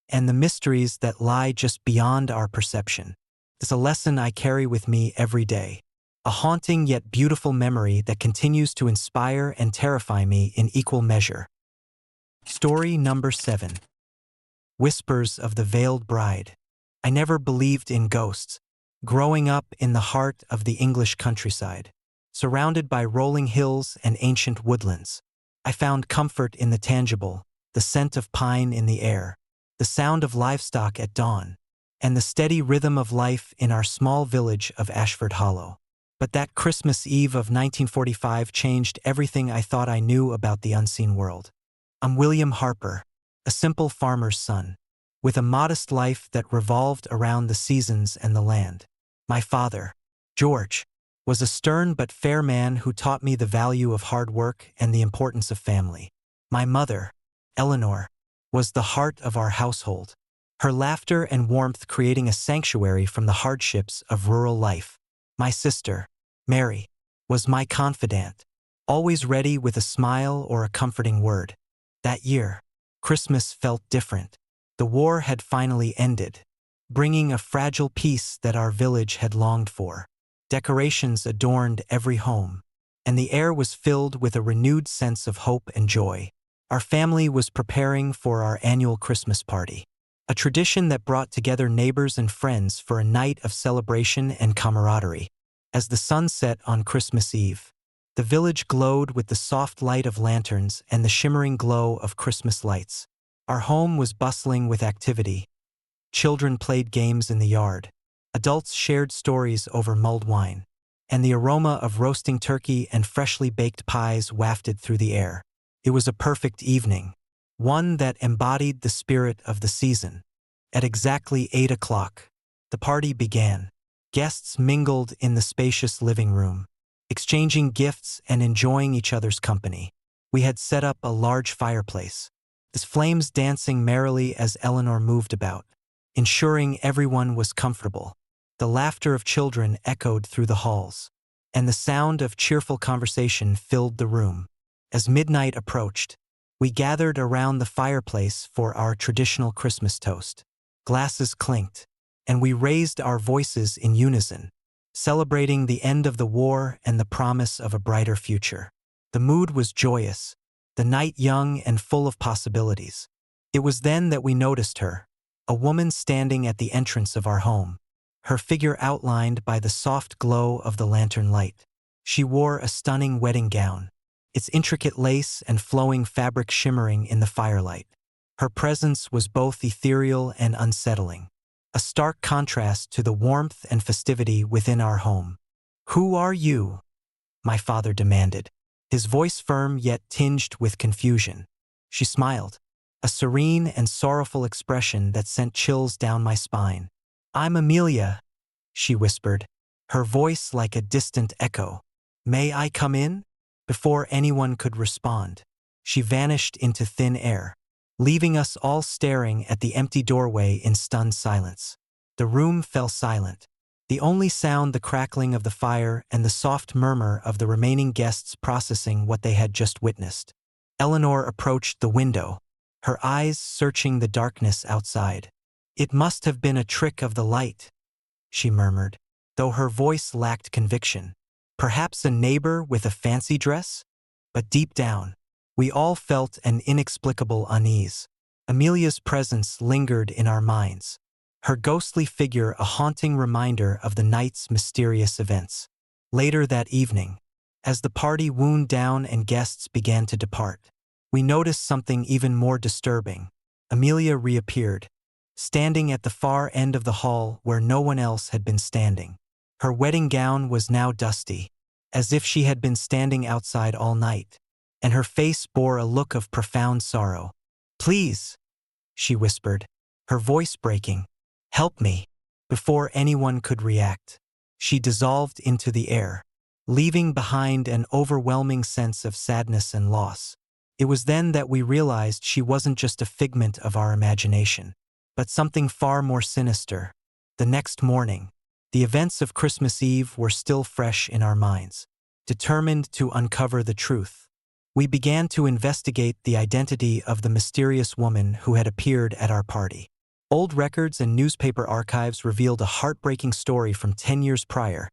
and the mysteries that lie just beyond our perception. It's a lesson I carry with me every day, a haunting yet beautiful memory that continues to inspire and terrify me in equal measure. Story number 7. Whispers of the Veiled Bride. I never believed in ghosts. Growing up in the heart of the English countryside, surrounded by rolling hills and ancient woodlands, I found comfort in the tangible, the scent of pine in the air, the sound of livestock at dawn, and the steady rhythm of life in our small village of Ashford Hollow. But that Christmas Eve of 1945 changed everything I thought I knew about the unseen world. I'm William Harper, a simple farmer's son, with a modest life that revolved around the seasons and the land. My father, George, was a stern but fair man who taught me the value of hard work and the importance of family. My mother, Eleanor, was the heart of our household, her laughter and warmth creating a sanctuary from the hardships of rural life. My sister, Mary, was my confidant, always ready with a smile or a comforting word. That year, Christmas felt different. The war had finally ended, bringing a fragile peace that our village had longed for. Decorations adorned every home, and the air was filled with a renewed sense of hope and joy. Our family was preparing for our annual Christmas party, a tradition that brought together neighbors and friends for a night of celebration and camaraderie. As the sun set on Christmas Eve, the village glowed with the soft light of lanterns and the shimmering glow of Christmas lights. Our home was bustling with activity. Children played games in the yard. Adults shared stories over mulled wine. And the aroma of roasting turkey and freshly baked pies wafted through the air. It was a perfect evening, one that embodied the spirit of the season. At exactly 8 o'clock, the party began. Guests mingled in the spacious living room, exchanging gifts and enjoying each other's company. We had set up a large fireplace, its flames dancing merrily as Eleanor moved about, ensuring everyone was comfortable. The laughter of children echoed through the halls, and the sound of cheerful conversation filled the room. As midnight approached, we gathered around the fireplace for our traditional Christmas toast. Glasses clinked, and we raised our voices in unison, celebrating the end of the war and the promise of a brighter future. The mood was joyous, the night young and full of possibilities. It was then that we noticed her, a woman standing at the entrance of our home, her figure outlined by the soft glow of the lantern light. She wore a stunning wedding gown, its intricate lace and flowing fabric shimmering in the firelight. Her presence was both ethereal and unsettling, a stark contrast to the warmth and festivity within our home. "Who are you?" my father demanded, his voice firm yet tinged with confusion. She smiled, a serene and sorrowful expression that sent chills down my spine. "I'm Amelia," she whispered, her voice like a distant echo. "May I come in?" Before anyone could respond, she vanished into thin air, leaving us all staring at the empty doorway in stunned silence. The room fell silent, the only sound the crackling of the fire and the soft murmur of the remaining guests processing what they had just witnessed. Eleanor approached the window, her eyes searching the darkness outside. "It must have been a trick of the light," she murmured, though her voice lacked conviction. "Perhaps a neighbor with a fancy dress?" But deep down, we all felt an inexplicable unease. Amelia's presence lingered in our minds, her ghostly figure a haunting reminder of the night's mysterious events. Later that evening, as the party wound down and guests began to depart, we noticed something even more disturbing. Amelia reappeared, standing at the far end of the hall where no one else had been standing. Her wedding gown was now dusty, as if she had been standing outside all night, and her face bore a look of profound sorrow. "Please," she whispered, her voice breaking, "help me." Before anyone could react, she dissolved into the air, leaving behind an overwhelming sense of sadness and loss. It was then that we realized she wasn't just a figment of our imagination, but something far more sinister. The next morning, the events of Christmas Eve were still fresh in our minds. Determined to uncover the truth, we began to investigate the identity of the mysterious woman who had appeared at our party. Old records and newspaper archives revealed a heartbreaking story from 10 years prior,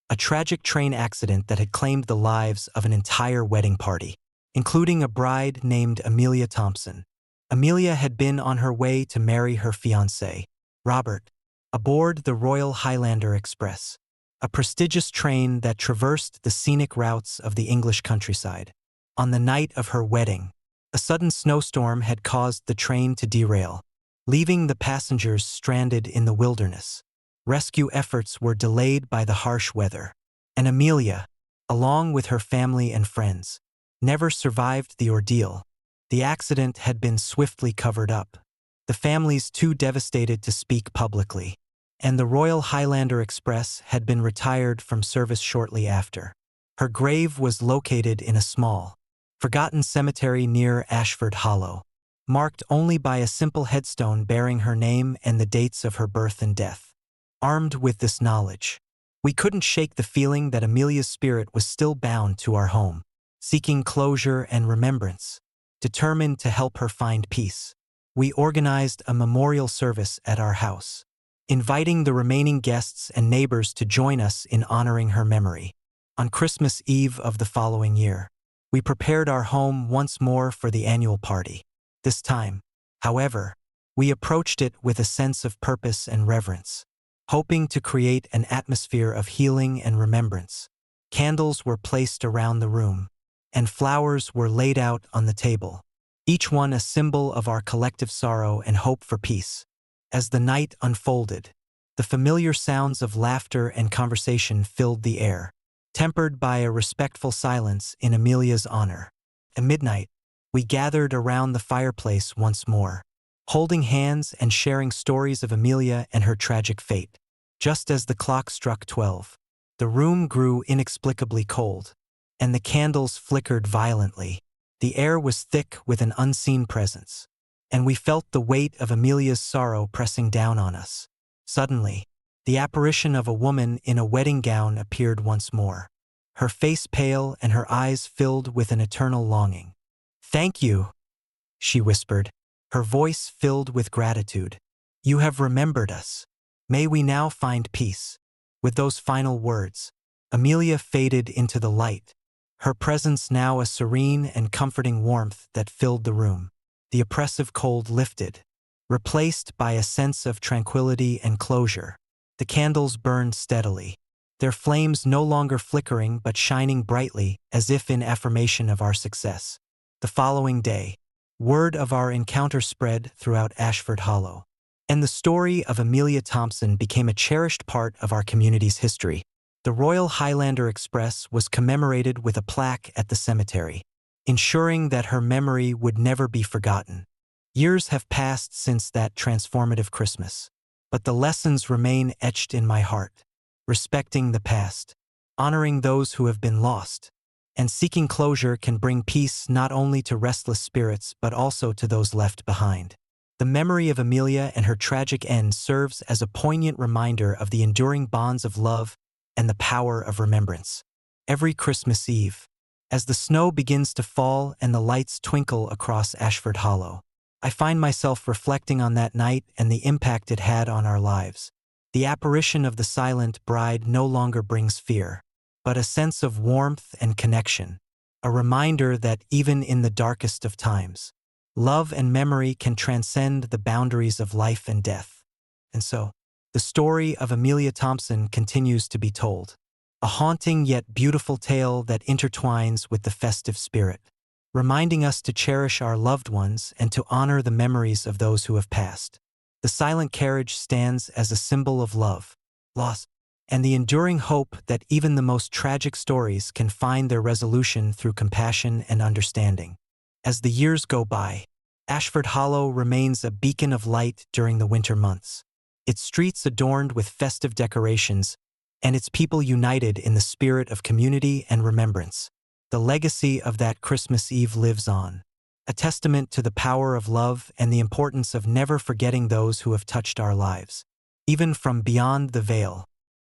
a tragic train accident that had claimed the lives of an entire wedding party, including a bride named Amelia Thompson. Amelia had been on her way to marry her fiancé, Robert, aboard the Royal Highlander Express, a prestigious train that traversed the scenic routes of the English countryside. On the night of her wedding, a sudden snowstorm had caused the train to derail, leaving the passengers stranded in the wilderness. Rescue efforts were delayed by the harsh weather, and Amelia, along with her family and friends, never survived the ordeal. The accident had been swiftly covered up, the families too devastated to speak publicly, and the Royal Highlander Express had been retired from service shortly after. Her grave was located in a small, forgotten cemetery near Ashford Hollow, marked only by a simple headstone bearing her name and the dates of her birth and death. Armed with this knowledge, we couldn't shake the feeling that Amelia's spirit was still bound to our home, seeking closure and remembrance. Determined to help her find peace, we organized a memorial service at our house, inviting the remaining guests and neighbors to join us in honoring her memory. On Christmas Eve of the following year, we prepared our home once more for the annual party. This time, however, we approached it with a sense of purpose and reverence. hoping to create an atmosphere of healing and remembrance. Candles were placed around the room, and flowers were laid out on the table, each one a symbol of our collective sorrow and hope for peace. As the night unfolded, the familiar sounds of laughter and conversation filled the air, tempered by a respectful silence in Amelia's honor. At midnight, we gathered around the fireplace once more, holding hands and sharing stories of Amelia and her tragic fate. Just as the clock struck 12, the room grew inexplicably cold, and the candles flickered violently. The air was thick with an unseen presence, and we felt the weight of Amelia's sorrow pressing down on us. Suddenly, the apparition of a woman in a wedding gown appeared once more, her face pale and her eyes filled with an eternal longing. "Thank you," she whispered, her voice filled with gratitude. "You have remembered us. May we now find peace." With those final words, Amelia faded into the light, her presence now a serene and comforting warmth that filled the room. The oppressive cold lifted, replaced by a sense of tranquility and closure. The candles burned steadily, their flames no longer flickering but shining brightly as if in affirmation of our success. The following day, word of our encounter spread throughout Ashford Hollow, and the story of Amelia Thompson became a cherished part of our community's history. The Royal Highlander Express was commemorated with a plaque at the cemetery, ensuring that her memory would never be forgotten. Years have passed since that transformative Christmas, but the lessons remain etched in my heart. Respecting the past, honoring those who have been lost, and seeking closure can bring peace not only to restless spirits but also to those left behind. The memory of Amelia and her tragic end serves as a poignant reminder of the enduring bonds of love and the power of remembrance. Every Christmas Eve, as the snow begins to fall and the lights twinkle across Ashford Hollow, I find myself reflecting on that night and the impact it had on our lives. The apparition of the silent bride no longer brings fear, but a sense of warmth and connection, a reminder that even in the darkest of times, love and memory can transcend the boundaries of life and death. And so, the story of Amelia Thompson continues to be told, a haunting yet beautiful tale that intertwines with the festive spirit, reminding us to cherish our loved ones and to honor the memories of those who have passed. The silent carriage stands as a symbol of love, loss, and the enduring hope that even the most tragic stories can find their resolution through compassion and understanding. As the years go by, Ashford Hollow remains a beacon of light during the winter months, its streets adorned with festive decorations, and its people united in the spirit of community and remembrance. The legacy of that Christmas Eve lives on, a testament to the power of love and the importance of never forgetting those who have touched our lives. Even from beyond the veil,